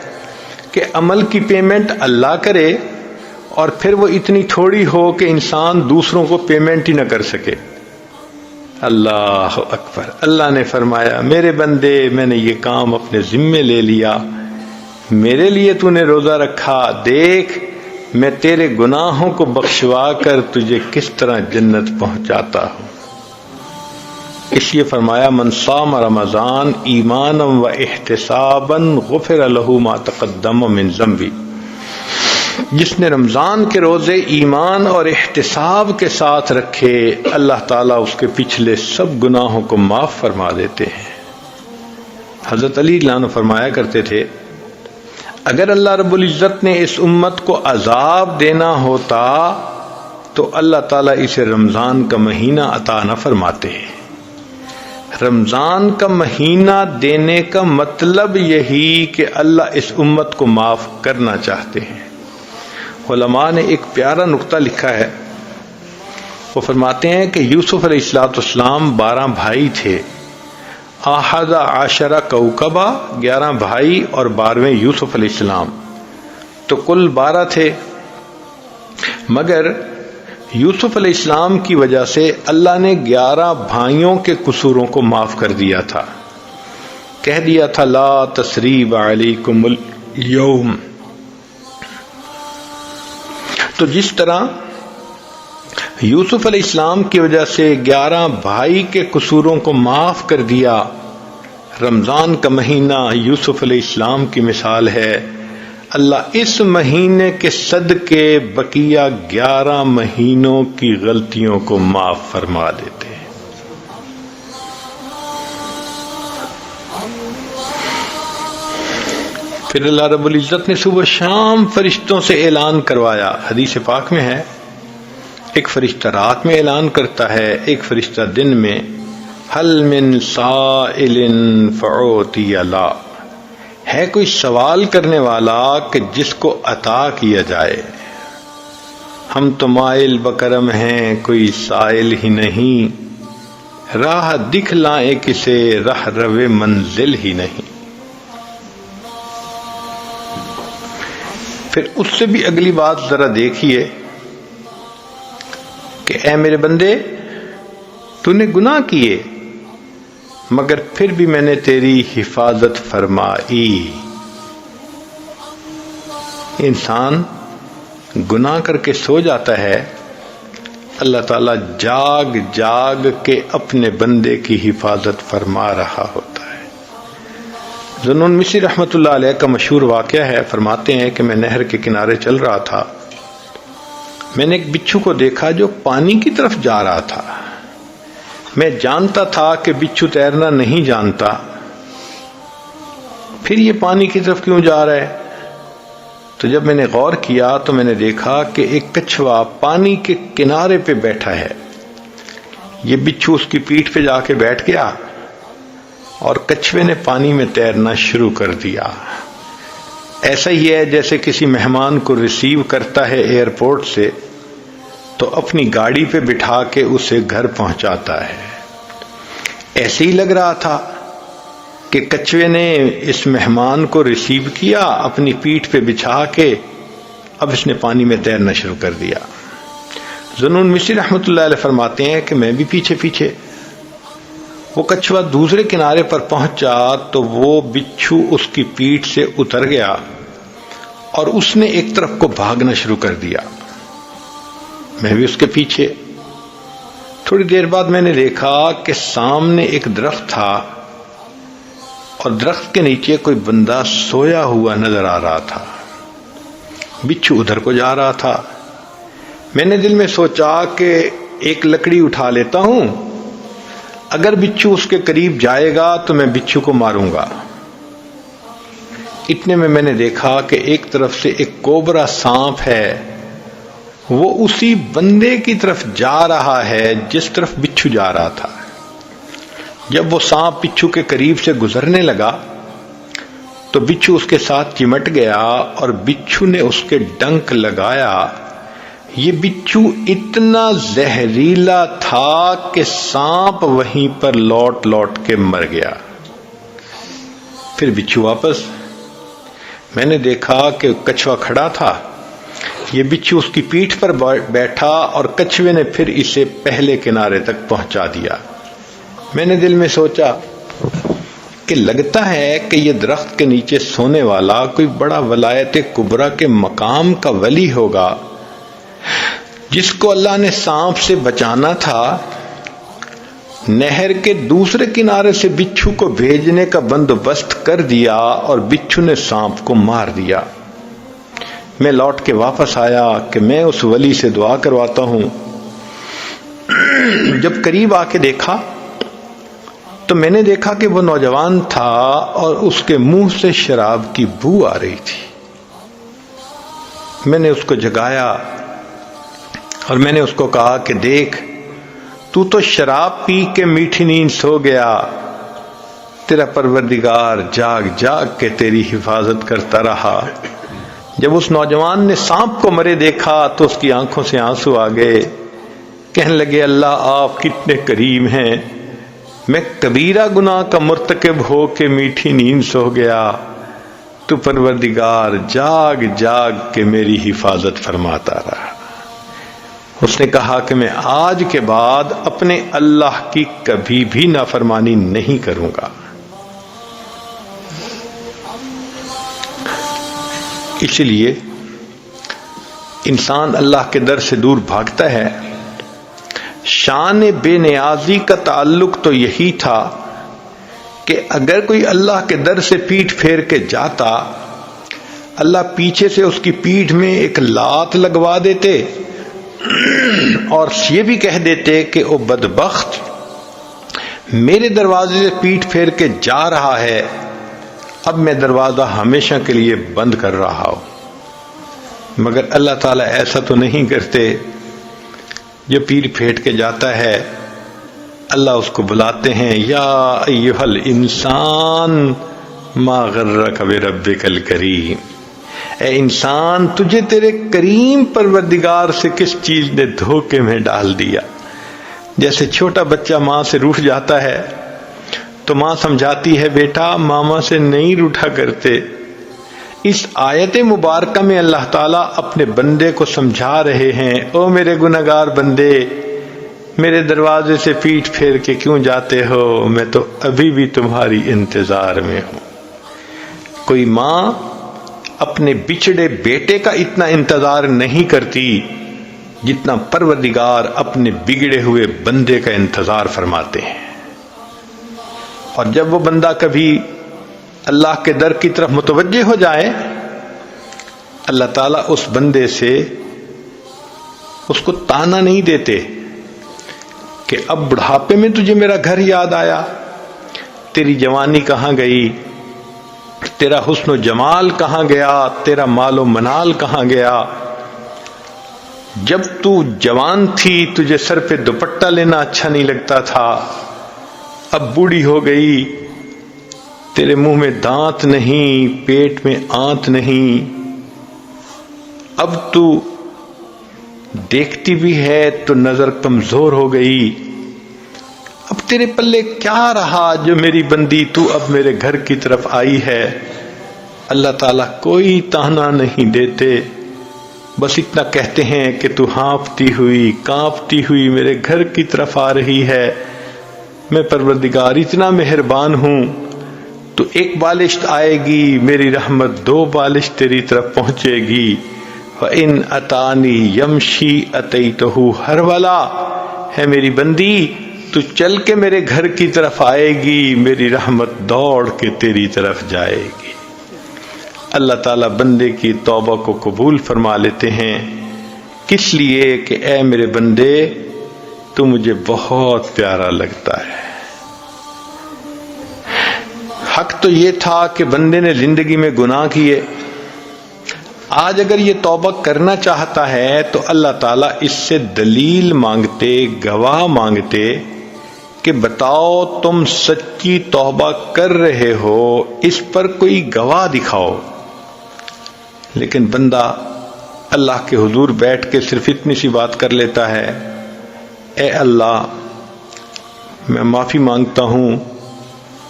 کہ عمل کی پیمنٹ اللہ کرے اور پھر وہ اتنی تھوڑی ہو کہ انسان دوسروں کو پیمنٹ ہی نہ کر سکے۔ اللہ اکبر۔ اللہ نے فرمایا میرے بندے میں نے یہ کام اپنے ذمے لے لیا، میرے لیے تو نے روزہ رکھا، دیکھ میں تیرے گناہوں کو بخشوا کر تجھے کس طرح جنت پہنچاتا ہوں۔ اس لیے فرمایا من صام رمضان ایمانا و احتسابا غفر له ما تقدم من ذنبی، جس نے رمضان کے روزے ایمان اور احتساب کے ساتھ رکھے اللہ تعالیٰ اس کے پچھلے سب گناہوں کو معاف فرما دیتے ہیں۔ حضرت علی رضی اللہ عنہ فرمایا کرتے تھے اگر اللہ رب العزت نے اس امت کو عذاب دینا ہوتا تو اللہ تعالیٰ اسے رمضان کا مہینہ عطا نہ فرماتے۔ رمضان کا مہینہ دینے کا مطلب یہی کہ اللہ اس امت کو معاف کرنا چاہتے ہیں۔ علماء نے ایک پیارا نقطہ لکھا ہے، وہ فرماتے ہیں کہ یوسف علیہ السلام 12 بھائی تھے، احد عشرہ کوکبہ 11 بھائی اور 12ویں یوسف علیہ السلام، تو کل 12 تھے، مگر یوسف علیہ السلام کی وجہ سے اللہ نے 11 بھائیوں کے قصوروں کو معاف کر دیا تھا، کہہ دیا تھا لا تثریب علیکم اليوم۔ تو جس طرح یوسف علیہ السلام کی وجہ سے 11 بھائی کے قصوروں کو معاف کر دیا، رمضان کا مہینہ یوسف علیہ السلام کی مثال ہے، اللہ اس مہینے کے صدقے بقیہ 11 مہینوں کی غلطیوں کو معاف فرما دیتے ہیں۔ پھر اللہ رب العزت نے صبح شام فرشتوں سے اعلان کروایا، حدیث پاک میں ہے ایک فرشتہ رات میں اعلان کرتا ہے، ایک فرشتہ دن میں، حل من سائل فعوتی لا، ہے کوئی سوال کرنے والا کہ جس کو عطا کیا جائے، ہم تو مائل بکرم ہیں کوئی سائل ہی نہیں، راہ دکھلائیں کسے رہ روے منزل ہی نہیں۔ پھر اس سے بھی اگلی بات ذرا دیکھیے کہ اے میرے بندے تو نے گناہ کیے مگر پھر بھی میں نے تیری حفاظت فرمائی۔ انسان گناہ کر کے سو جاتا ہے، اللہ تعالیٰ جاگ جاگ کے اپنے بندے کی حفاظت فرما رہا ہوتا ہے۔ ذوالنون مصری رحمۃ اللہ علیہ کا مشہور واقعہ ہے، فرماتے ہیں کہ میں نہر کے کنارے چل رہا تھا، میں نے ایک بچھو کو دیکھا جو پانی کی طرف جا رہا تھا۔ میں جانتا تھا کہ بچھو تیرنا نہیں جانتا، پھر یہ پانی کی طرف کیوں جا رہا ہے؟ تو جب میں نے غور کیا تو میں نے دیکھا کہ ایک کچھوا پانی کے کنارے پہ بیٹھا ہے، یہ بچھو اس کی پیٹھ پہ جا کے بیٹھ گیا اور کچھوے نے پانی میں تیرنا شروع کر دیا۔ ایسا ہی ہے جیسے کسی مہمان کو ریسیو کرتا ہے ایئرپورٹ سے تو اپنی گاڑی پہ بٹھا کے اسے گھر پہنچاتا ہے۔ ایسے ہی لگ رہا تھا کہ کچھوے نے اس مہمان کو ریسیو کیا، اپنی پیٹھ پہ بچھا کے اب اس نے پانی میں تیرنا شروع کر دیا۔ ذوالنون مصری رحمۃ اللہ علیہ فرماتے ہیں کہ میں بھی پیچھے پیچھے، وہ کچھوا دوسرے کنارے پر پہنچا تو وہ بچھو اس کی پیٹھ سے اتر گیا اور اس نے ایک طرف کو بھاگنا شروع کر دیا، میں بھی اس کے پیچھے۔ تھوڑی دیر بعد میں نے دیکھا کہ سامنے ایک درخت تھا اور درخت کے نیچے کوئی بندہ سویا ہوا نظر آ رہا تھا، بچھو ادھر کو جا رہا تھا۔ میں نے دل میں سوچا کہ ایک لکڑی اٹھا لیتا ہوں، اگر بچھو اس کے قریب جائے گا تو میں بچھو کو ماروں گا۔ اتنے میں نے دیکھا کہ ایک طرف سے ایک کوبرا سانپ ہے، وہ اسی بندے کی طرف جا رہا ہے جس طرف بچھو جا رہا تھا۔ جب وہ سانپ بچھو کے قریب سے گزرنے لگا تو بچھو اس کے ساتھ چمٹ گیا اور بچھو نے اس کے ڈنک لگایا۔ یہ بچھو اتنا زہریلا تھا کہ سانپ وہیں پر لوٹ لوٹ کے مر گیا۔ پھر بچھو واپس، میں نے دیکھا کہ کچھوا کھڑا تھا، یہ بچھو اس کی پیٹھ پر بیٹھا اور کچھوے نے پھر اسے پہلے کنارے تک پہنچا دیا۔ میں نے دل میں سوچا کہ لگتا ہے کہ یہ درخت کے نیچے سونے والا کوئی بڑا ولایت کبریٰ کے مقام کا ولی ہوگا، جس کو اللہ نے سانپ سے بچانا تھا۔ نہر کے دوسرے کنارے سے بچھو کو بھیجنے کا بندوبست کر دیا اور بچھو نے سانپ کو مار دیا۔ میں لوٹ کے واپس آیا کہ میں اس ولی سے دعا کرواتا ہوں۔ جب قریب آ کے دیکھا تو میں نے دیکھا کہ وہ نوجوان تھا اور اس کے منہ سے شراب کی بو آ رہی تھی۔ میں نے اس کو جگایا اور میں نے اس کو کہا کہ دیکھ، تو تو شراب پی کے میٹھی نیند سو گیا، تیرا پروردگار جاگ جاگ کے تیری حفاظت کرتا رہا۔ جب اس نوجوان نے سانپ کو مرے دیکھا تو اس کی آنکھوں سے آنسو آ گئے، کہنے لگے اللہ آپ کتنے کریم ہیں، میں کبیرہ گناہ کا مرتکب ہو کے میٹھی نیند سو گیا، تو پروردگار جاگ جاگ کے میری حفاظت فرماتا رہا۔ اس نے کہا کہ میں آج کے بعد اپنے اللہ کی کبھی بھی نافرمانی نہیں کروں گا۔ اس لیے انسان اللہ کے در سے دور بھاگتا ہے۔ شان بے نیازی کا تعلق تو یہی تھا کہ اگر کوئی اللہ کے در سے پیٹھ پھیر کے جاتا، اللہ پیچھے سے اس کی پیٹھ میں ایک لات لگوا دیتے اور یہ بھی کہہ دیتے کہ او بدبخت، میرے دروازے سے پیٹھ پھیر کے جا رہا ہے، اب میں دروازہ ہمیشہ کے لیے بند کر رہا ہوں۔ مگر اللہ تعالیٰ ایسا تو نہیں کرتے۔ جو پیر پھیٹ کے جاتا ہے، اللہ اس کو بلاتے ہیں، یا ایھا الانسان ما غرک بربک الکریم، اے انسان تجھے تیرے کریم پروردگار سے کس چیز نے دھوکے میں ڈال دیا۔ جیسے چھوٹا بچہ ماں سے روٹھ جاتا ہے تو ماں سمجھاتی ہے بیٹا ماما سے نہیں روٹھا کرتے۔ اس آیت مبارکہ میں اللہ تعالیٰ اپنے بندے کو سمجھا رہے ہیں، او میرے گنہگار بندے، میرے دروازے سے پیٹھ پھیر کے کیوں جاتے ہو، میں تو ابھی بھی تمہاری انتظار میں ہوں۔ کوئی ماں اپنے بچھڑے بیٹے کا اتنا انتظار نہیں کرتی جتنا پروردگار اپنے بگڑے ہوئے بندے کا انتظار فرماتے ہیں۔ اور جب وہ بندہ کبھی اللہ کے در کی طرف متوجہ ہو جائے، اللہ تعالیٰ اس بندے سے اس کو تانا نہیں دیتے کہ اب بڑھاپے میں تجھے میرا گھر یاد آیا، تیری جوانی کہاں گئی، تیرا حسن و جمال کہاں گیا، تیرا مال و منال کہاں گیا۔ جب تو جوان تھی تجھے سر پہ دوپٹہ لینا اچھا نہیں لگتا تھا، اب بوڑھی ہو گئی، تیرے منہ میں دانت نہیں، پیٹ میں آنت نہیں، اب تو دیکھتی بھی ہے تو نظر کمزور ہو گئی، اب تیرے پلے کیا رہا جو میری بندی تو اب میرے گھر کی طرف آئی ہے۔ اللہ تعالیٰ کوئی تانا نہیں دیتے، بس اتنا کہتے ہیں کہ تو ہانپتی ہوئی کانپتی ہوئی میرے گھر کی طرف آ رہی ہے، میں پروردگار اتنا مہربان ہوں، تو ایک بالشت آئے گی میری رحمت، دو بالشت تیری طرف پہنچے گی۔ وَإِنْ أَتَانِي يَمْشِي أَتَيْتُهُ هَرْوَلًا، ہے میری بندی تو چل کے میرے گھر کی طرف آئے گی، میری رحمت دوڑ کے تیری طرف جائے گی۔ اللہ تعالیٰ بندے کی توبہ کو قبول فرما لیتے ہیں، کس لیے کہ اے میرے بندے تو مجھے بہت پیارا لگتا ہے۔ حق تو یہ تھا کہ بندے نے زندگی میں گناہ کیے، آج اگر یہ توبہ کرنا چاہتا ہے تو اللہ تعالیٰ اس سے دلیل مانگتے، گواہ مانگتے کہ بتاؤ تم سچی توبہ کر رہے ہو، اس پر کوئی گواہ دکھاؤ. لیکن بندہ اللہ کے حضور بیٹھ کے صرف اتنی سی بات کر لیتا ہے، اے اللہ میں معافی مانگتا ہوں،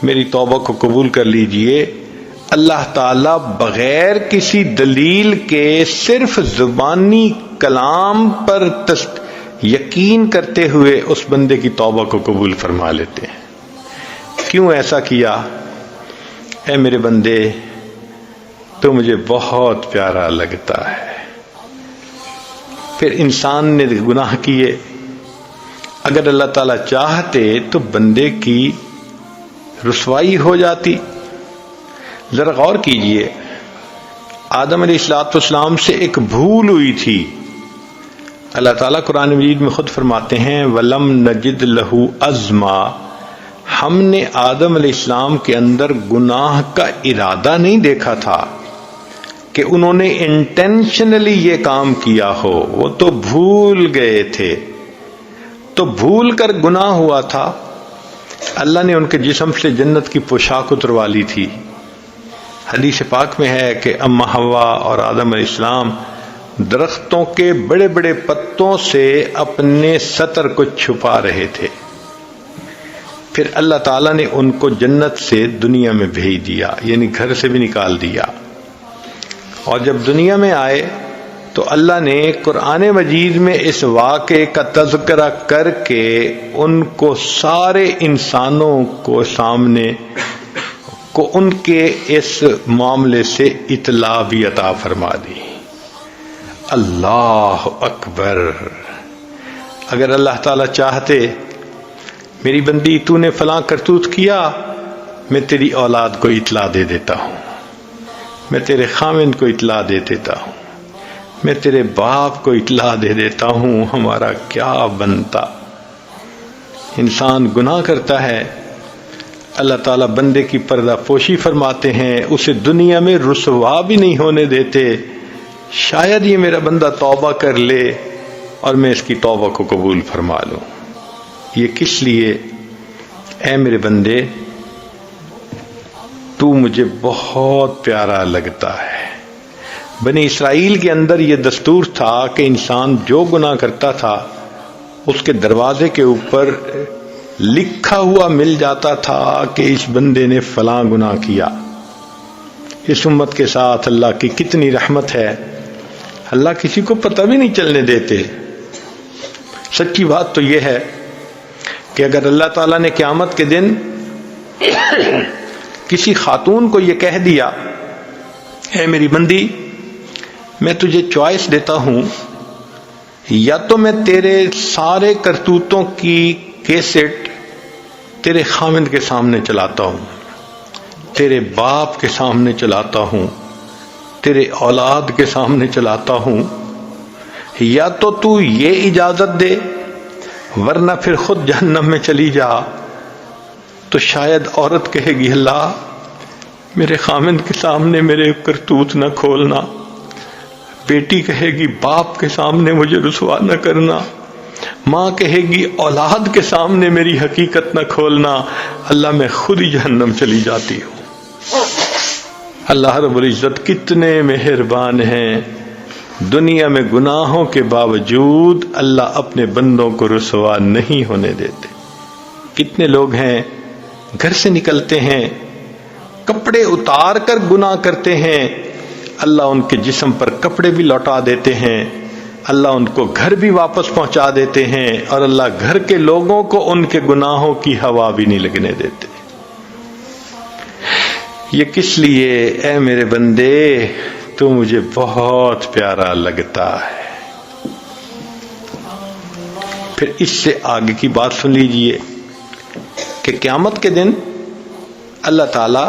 میری توبہ کو قبول کر لیجئے. اللہ تعالیٰ بغیر کسی دلیل کے صرف زبانی کلام پر یقین کرتے ہوئے اس بندے کی توبہ کو قبول فرما لیتے ہیں. کیوں ایسا کیا؟ اے میرے بندے تو مجھے بہت پیارا لگتا ہے. پھر انسان نے گناہ کیے، اگر اللہ تعالیٰ چاہتے تو بندے کی رسوائی ہو جاتی. ذرا غور کیجئے، آدم علیہ السلام سے ایک بھول ہوئی تھی. اللہ تعالیٰ قرآن مجید میں خود فرماتے ہیں وَلَمْ نَجِدْ لَهُ عَزْمًا، ہم نے آدم علیہ السلام کے اندر گناہ کا ارادہ نہیں دیکھا تھا کہ انہوں نے انٹینشنلی یہ کام کیا ہو، وہ تو بھول گئے تھے. تو بھول کر گناہ ہوا تھا. اللہ نے ان کے جسم سے جنت کی پوشاک اتروا لی تھی. حدیث پاک میں ہے کہ اما حوا اور آدم علیہ السلام درختوں کے بڑے بڑے پتوں سے اپنے سطر کو چھپا رہے تھے. پھر اللہ تعالیٰ نے ان کو جنت سے دنیا میں بھیج دیا، یعنی گھر سے بھی نکال دیا. اور جب دنیا میں آئے تو اللہ نے قرآن مجید میں اس واقعے کا تذکرہ کر کے ان کو سارے انسانوں کو سامنے کو ان کے اس معاملے سے اطلاع بھی عطا فرما دی. اللہ اکبر! اگر اللہ تعالیٰ چاہتے میری بندی تو نے فلاں کرتوت کیا، میں تیری اولاد کو اطلاع دے دیتا ہوں، میں تیرے خاوند کو اطلاع دے دیتا ہوں، میں تیرے باپ کو اطلاع دے دیتا ہوں، ہمارا کیا بنتا. انسان گناہ کرتا ہے، اللہ تعالیٰ بندے کی پردہ پوشی فرماتے ہیں، اسے دنیا میں رسوا بھی نہیں ہونے دیتے. شاید یہ میرا بندہ توبہ کر لے اور میں اس کی توبہ کو قبول فرما لوں. یہ کس لیے؟ اے میرے بندے تو مجھے بہت پیارا لگتا ہے. بنی اسرائیل کے اندر یہ دستور تھا کہ انسان جو گناہ کرتا تھا اس کے دروازے کے اوپر لکھا ہوا مل جاتا تھا کہ اس بندے نے فلاں گناہ کیا. اس امت کے ساتھ اللہ کی کتنی رحمت ہے، اللہ کسی کو پتہ بھی نہیں چلنے دیتے. سچی بات تو یہ ہے کہ اگر اللہ تعالیٰ نے قیامت کے دن کسی خاتون کو یہ کہہ دیا اے میری بندی میں تجھے چوائس دیتا ہوں، یا تو میں تیرے سارے کرتوتوں کی کیسٹ تیرے خاوند کے سامنے چلاتا ہوں، تیرے باپ کے سامنے چلاتا ہوں، تیرے اولاد کے سامنے چلاتا ہوں، یا تو یہ اجازت دے ورنہ پھر خود جہنم میں چلی جا. تو شاید عورت کہے گی اللہ میرے خاوند کے سامنے میرے کرتوت نہ کھولنا، بیٹی کہے گی باپ کے سامنے مجھے رسوا نہ کرنا، ماں کہے گی اولاد کے سامنے میری حقیقت نہ کھولنا. اللہ میں خود ہی جہنم چلی جاتی ہوں. اللہ رب العزت کتنے مہربان ہیں، دنیا میں گناہوں کے باوجود اللہ اپنے بندوں کو رسوا نہیں ہونے دیتے. کتنے لوگ ہیں گھر سے نکلتے ہیں کپڑے اتار کر گناہ کرتے ہیں، اللہ ان کے جسم پر کپڑے بھی لوٹا دیتے ہیں، اللہ ان کو گھر بھی واپس پہنچا دیتے ہیں، اور اللہ گھر کے لوگوں کو ان کے گناہوں کی ہوا بھی نہیں لگنے دیتے. یہ کس لیے؟ اے میرے بندے تو مجھے بہت پیارا لگتا ہے. پھر اس سے آگے کی بات سن لیجئے کہ قیامت کے دن اللہ تعالی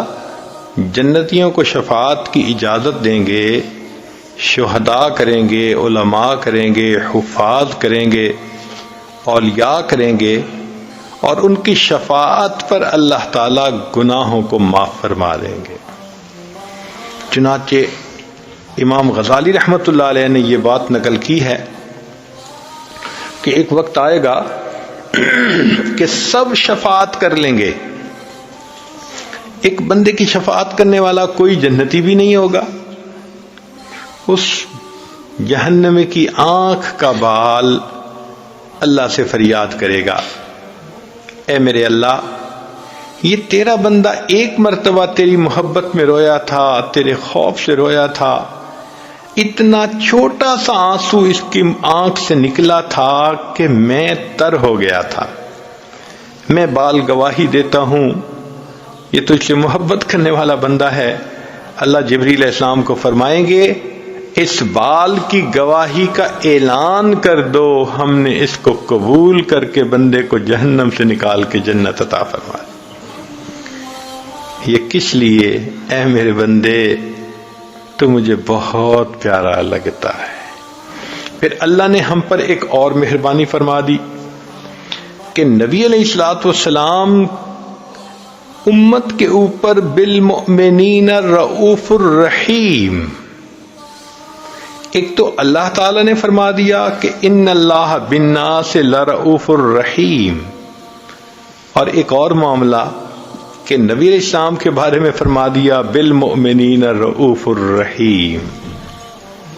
جنتیوں کو شفاعت کی اجازت دیں گے، شہداء کریں گے، علماء کریں گے، حفاظ کریں گے، اولیاء کریں گے، اور ان کی شفاعت پر اللہ تعالی گناہوں کو معاف فرما دیں گے. چنانچہ امام غزالی رحمۃ اللہ علیہ نے یہ بات نقل کی ہے کہ ایک وقت آئے گا کہ سب شفاعت کر لیں گے، ایک بندے کی شفاعت کرنے والا کوئی جنتی بھی نہیں ہوگا، اس جہنم کی آنکھ کا بال اللہ سے فریاد کرے گا، اے میرے اللہ، یہ تیرا بندہ ایک مرتبہ تیری محبت میں رویا تھا، تیرے خوف سے رویا تھا، اتنا چھوٹا سا آنسو اس کی آنکھ سے نکلا تھا کہ میں تر ہو گیا تھا، میں بال گواہی دیتا ہوں یہ تجھ سے محبت کرنے والا بندہ ہے۔ اللہ جبریل علیہ السلام کو فرمائیں گے اس بال کی گواہی کا اعلان کر دو، ہم نے اس کو قبول کر کے بندے کو جہنم سے نکال کے جنت عطا فرما دی۔ یہ کس لیے؟ اے میرے بندے تو مجھے بہت پیارا لگتا ہے۔ پھر اللہ نے ہم پر ایک اور مہربانی فرما دی کہ نبی علیہ الصلوۃ والسلام امت کے اوپر بالمؤمنین رؤوف الرحیم۔ ایک تو اللہ تعالی نے فرما دیا کہ ان اللہ بالناس لرؤوف الرحیم، اور ایک اور معاملہ کہ نبی علیہ السلام کے بارے میں فرما دیا بالمؤمنین رؤوف الرحیم۔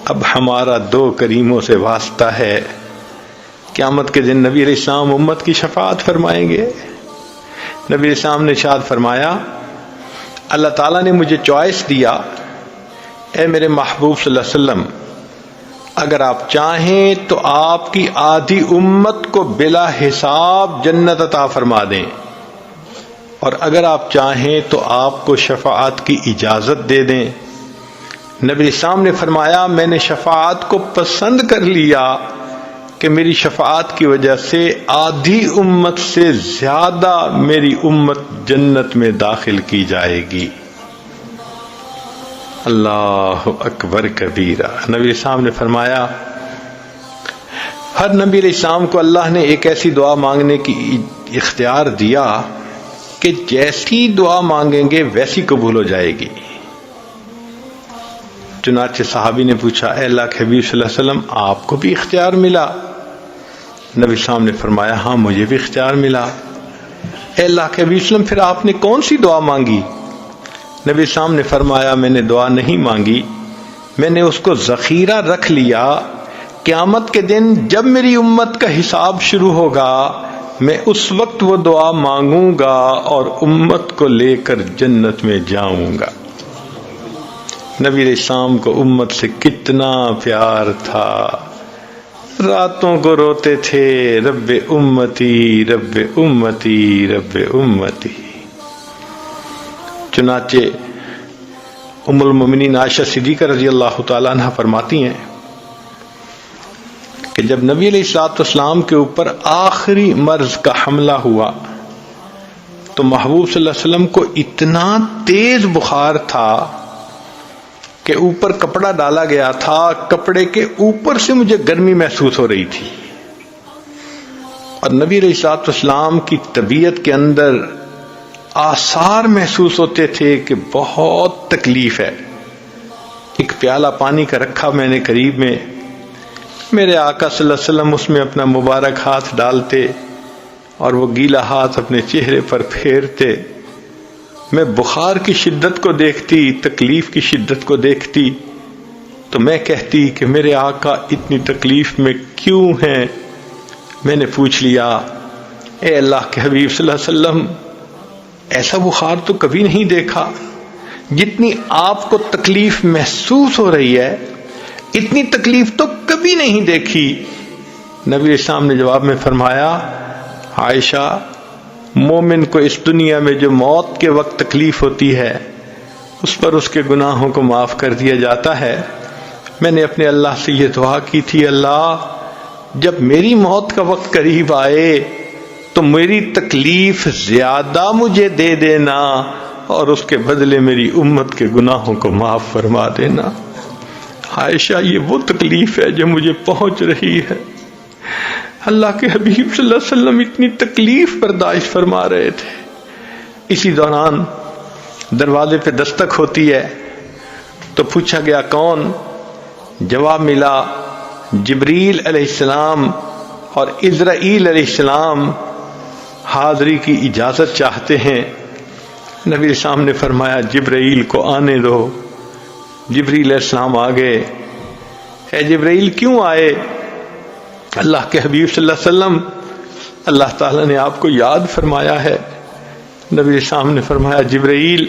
اب ہمارا دو کریموں سے واسطہ ہے، قیامت کے دن نبی علیہ السلام امت کی شفاعت فرمائیں گے۔ نبی علیہ السلام نے ارشاد فرمایا اللہ تعالیٰ نے مجھے چوائس دیا، اے میرے محبوب صلی اللہ علیہ وسلم، اگر آپ چاہیں تو آپ کی آدھی امت کو بلا حساب جنت عطا فرما دیں، اور اگر آپ چاہیں تو آپ کو شفاعت کی اجازت دے دیں۔ نبی اسلام نے فرمایا میں نے شفاعت کو پسند کر لیا کہ میری شفاعت کی وجہ سے آدھی امت سے زیادہ میری امت جنت میں داخل کی جائے گی۔ اللہ اکبر کبیرہ۔ نبی اسلام نے فرمایا ہر نبی علیہ السلام کو اللہ نے ایک ایسی دعا مانگنے کی اختیار دیا کہ جیسی دعا مانگیں گے ویسی قبول ہو جائے گی۔ چنانچہ صحابی نے پوچھا اے اللہ کے حبیب صلی اللہ علیہ وسلم آپ کو بھی اختیار ملا؟ نبی صاحب نے فرمایا ہاں مجھے بھی اختیار ملا۔ اے اللہ کے حبیب صلی اللہ علیہ وسلم پھر آپ نے کون سی دعا مانگی؟ نبی صاحب نے فرمایا میں نے دعا نہیں مانگی، میں نے اس کو ذخیرہ رکھ لیا، قیامت کے دن جب میری امت کا حساب شروع ہوگا میں اس وقت وہ دعا مانگوں گا اور امت کو لے کر جنت میں جاؤں گا۔ نبی علیہ السلام کو امت سے کتنا پیار تھا، راتوں کو روتے تھے رب امتی رب امتی رب امتی۔ چنانچہ ام المومنین عائشہ صدیقہ رضی اللہ تعالیٰ عنہ فرماتی ہیں کہ جب نبی علیہ الصلوۃ والسلام کے اوپر آخری مرض کا حملہ ہوا تو محبوب صلی اللہ علیہ وسلم کو اتنا تیز بخار تھا کہ اوپر کپڑا ڈالا گیا تھا، کپڑے کے اوپر سے مجھے گرمی محسوس ہو رہی تھی، اور نبی علیہ الصلوۃ والسلام کی طبیعت کے اندر آثار محسوس ہوتے تھے کہ بہت تکلیف ہے۔ ایک پیالہ پانی کا رکھا میں نے قریب میں، میرے آقا صلی اللہ علیہ وسلم اس میں اپنا مبارک ہاتھ ڈالتے اور وہ گیلا ہاتھ اپنے چہرے پر پھیرتے، میں بخار کی شدت کو دیکھتی، تکلیف کی شدت کو دیکھتی تو میں کہتی کہ میرے آقا اتنی تکلیف میں کیوں ہیں؟ میں نے پوچھ لیا اے اللہ کے حبیب صلی اللہ علیہ وسلم ایسا بخار تو کبھی نہیں دیکھا، جتنی آپ کو تکلیف محسوس ہو رہی ہے اتنی تکلیف تو کبھی نہیں دیکھی۔ نبی اسلام نے جواب میں فرمایا عائشہ مومن کو اس دنیا میں جو موت کے وقت تکلیف ہوتی ہے اس پر اس کے گناہوں کو معاف کر دیا جاتا ہے۔ میں نے اپنے اللہ سے یہ دعا کی تھی اللہ جب میری موت کا وقت قریب آئے تو میری تکلیف زیادہ مجھے دے دینا اور اس کے بدلے میری امت کے گناہوں کو معاف فرما دینا۔ عائشہ یہ وہ تکلیف ہے جو مجھے پہنچ رہی ہے۔ اللہ کے حبیب صلی اللہ علیہ وسلم اتنی تکلیف برداشت فرما رہے تھے۔ اسی دوران دروازے پہ دستک ہوتی ہے تو پوچھا گیا کون؟ جواب ملا جبریل علیہ السلام اور عزرائیل علیہ السلام حاضری کی اجازت چاہتے ہیں، نبی علیہ السلام نے فرمایا جبرائیل کو آنے دو۔ جبرائیل علیہ السلام آ گئے۔ اے جبرائیل کیوں آئے؟ اللہ کے حبیب صلی اللہ علیہ وسلم، اللہ تعالیٰ نے آپ کو یاد فرمایا ہے۔ نبی علیہ السلام نے فرمایا جبرائیل،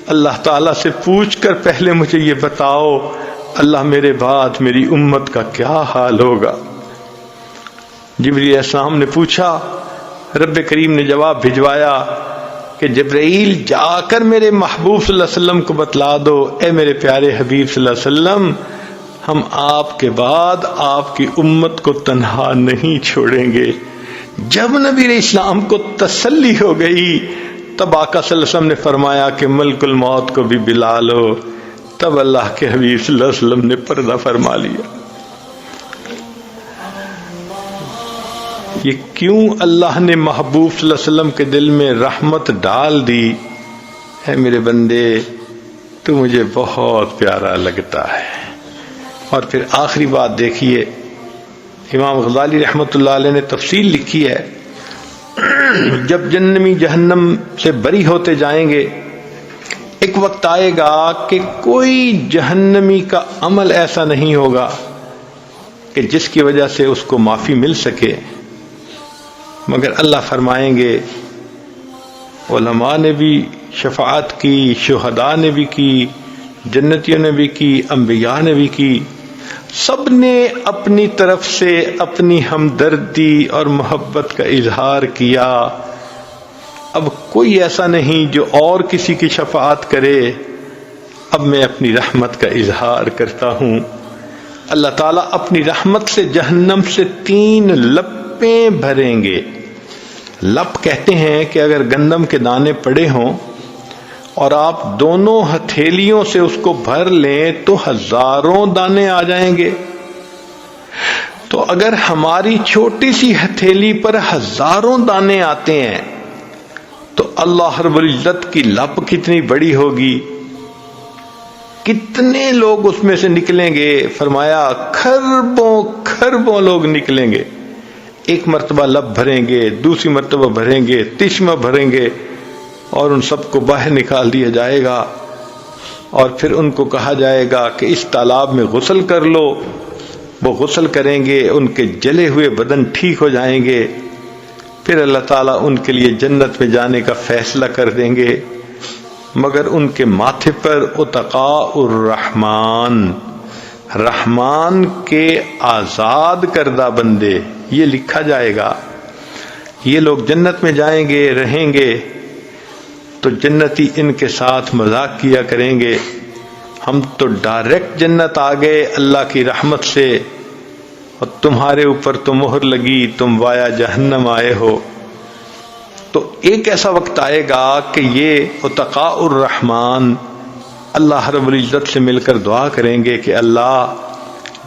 اللہ تعالیٰ سے پوچھ کر پہلے مجھے یہ بتاؤ، اللہ میرے بعد میری امت کا کیا حال ہوگا؟ جبرائیل علیہ السلام نے پوچھا، رب کریم نے جواب بھجوایا کہ جبرائیل جا کر میرے محبوب صلی اللہ علیہ وسلم کو بتلا دو، اے میرے پیارے حبیب صلی اللہ علیہ وسلم، ہم آپ کے بعد آپ کی امت کو تنہا نہیں چھوڑیں گے۔ جب نبی علیہ السلام کو تسلی ہو گئی، تب آقا صلی اللہ علیہ وسلم نے فرمایا کہ ملک الموت کو بھی بلا لو۔ تب اللہ کے حبیب صلی اللہ علیہ وسلم نے پردہ فرما لیا۔ یہ کیوں اللہ نے محبوب صلی اللہ علیہ وسلم کے دل میں رحمت ڈال دی؟ اے میرے بندے، تو مجھے بہت پیارا لگتا ہے۔ اور پھر آخری بات دیکھیے، امام غزالی رحمۃ اللہ علیہ نے تفصیل لکھی ہے، جب جہنمی جہنم سے بری ہوتے جائیں گے، ایک وقت آئے گا کہ کوئی جہنمی کا عمل ایسا نہیں ہوگا کہ جس کی وجہ سے اس کو معافی مل سکے، مگر اللہ فرمائیں گے، علماء نے بھی شفاعت کی، شہداء نے بھی کی، جنتیوں نے بھی کی، انبیاء نے بھی کی، سب نے اپنی طرف سے اپنی ہمدردی اور محبت کا اظہار کیا۔ اب کوئی ایسا نہیں جو اور کسی کی شفاعت کرے، اب میں اپنی رحمت کا اظہار کرتا ہوں۔ اللہ تعالیٰ اپنی رحمت سے جہنم سے 3 لپیں بھریں گے۔ لپ کہتے ہیں کہ اگر گندم کے دانے پڑے ہوں اور آپ دونوں ہتھیلیوں سے اس کو بھر لیں تو 1000 دانے آ جائیں گے۔ تو اگر ہماری چھوٹی سی ہتھیلی پر 1000 دانے آتے ہیں تو اللہ رب العزت کی لپ کتنی بڑی ہوگی، کتنے لوگ اس میں سے نکلیں گے؟ فرمایا کھربوں لوگ نکلیں گے۔ ایک مرتبہ لب بھریں گے، دوسری مرتبہ بھریں گے، تیسرا بھریں گے، اور ان سب کو باہر نکال دیا جائے گا، اور پھر ان کو کہا جائے گا کہ اس تالاب میں غسل کر لو۔ وہ غسل کریں گے، ان کے جلے ہوئے بدن ٹھیک ہو جائیں گے، پھر اللہ تعالیٰ ان کے لیے جنت میں جانے کا فیصلہ کر دیں گے، مگر ان کے ماتھے پر اتقاء الرحمن، رحمان کے آزاد کردہ بندے، یہ لکھا جائے گا۔ یہ لوگ جنت میں جائیں گے، رہیں گے، تو جنتی ان کے ساتھ مذاق کیا کریں گے، ہم تو ڈائریکٹ جنت آ گئے اللہ کی رحمت سے، اور تمہارے اوپر تو مہر لگی، تم وایا جہنم آئے ہو۔ تو ایک ایسا وقت آئے گا کہ یہ اتقاء الرحمن اللہ رب العزت سے مل کر دعا کریں گے کہ اللہ،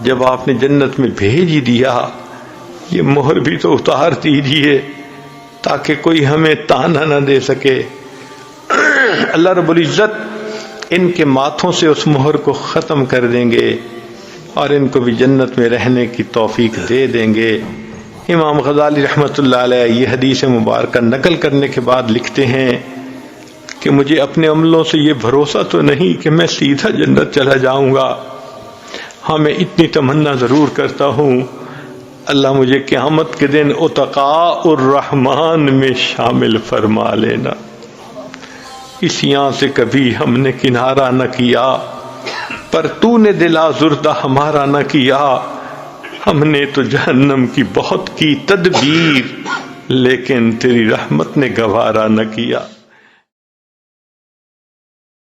جب آپ نے جنت میں بھیج ہی دیا، یہ مہر بھی تو اتار دیجیے تاکہ کوئی ہمیں تانا نہ دے سکے۔ اللہ رب العزت ان کے ماتھوں سے اس مہر کو ختم کر دیں گے اور ان کو بھی جنت میں رہنے کی توفیق دے دیں گے۔ امام غزالی رحمۃ اللہ علیہ یہ حدیث مبارکہ نقل کرنے کے بعد لکھتے ہیں کہ مجھے اپنے عملوں سے یہ بھروسہ تو نہیں کہ میں سیدھا جنت چلا جاؤں گا، ہاں میں اتنی تمنا ضرور کرتا ہوں، اللہ مجھے قیامت کے دن اتقاء الرحمن میں شامل فرما لینا۔ اس یہاں سے کبھی ہم نے کنارہ نہ کیا، پر تو نے دل آزردہ ہمارا نہ کیا، ہم نے تو جہنم کی بہت کی تدبیر، لیکن تیری رحمت نے گوارا نہ کیا۔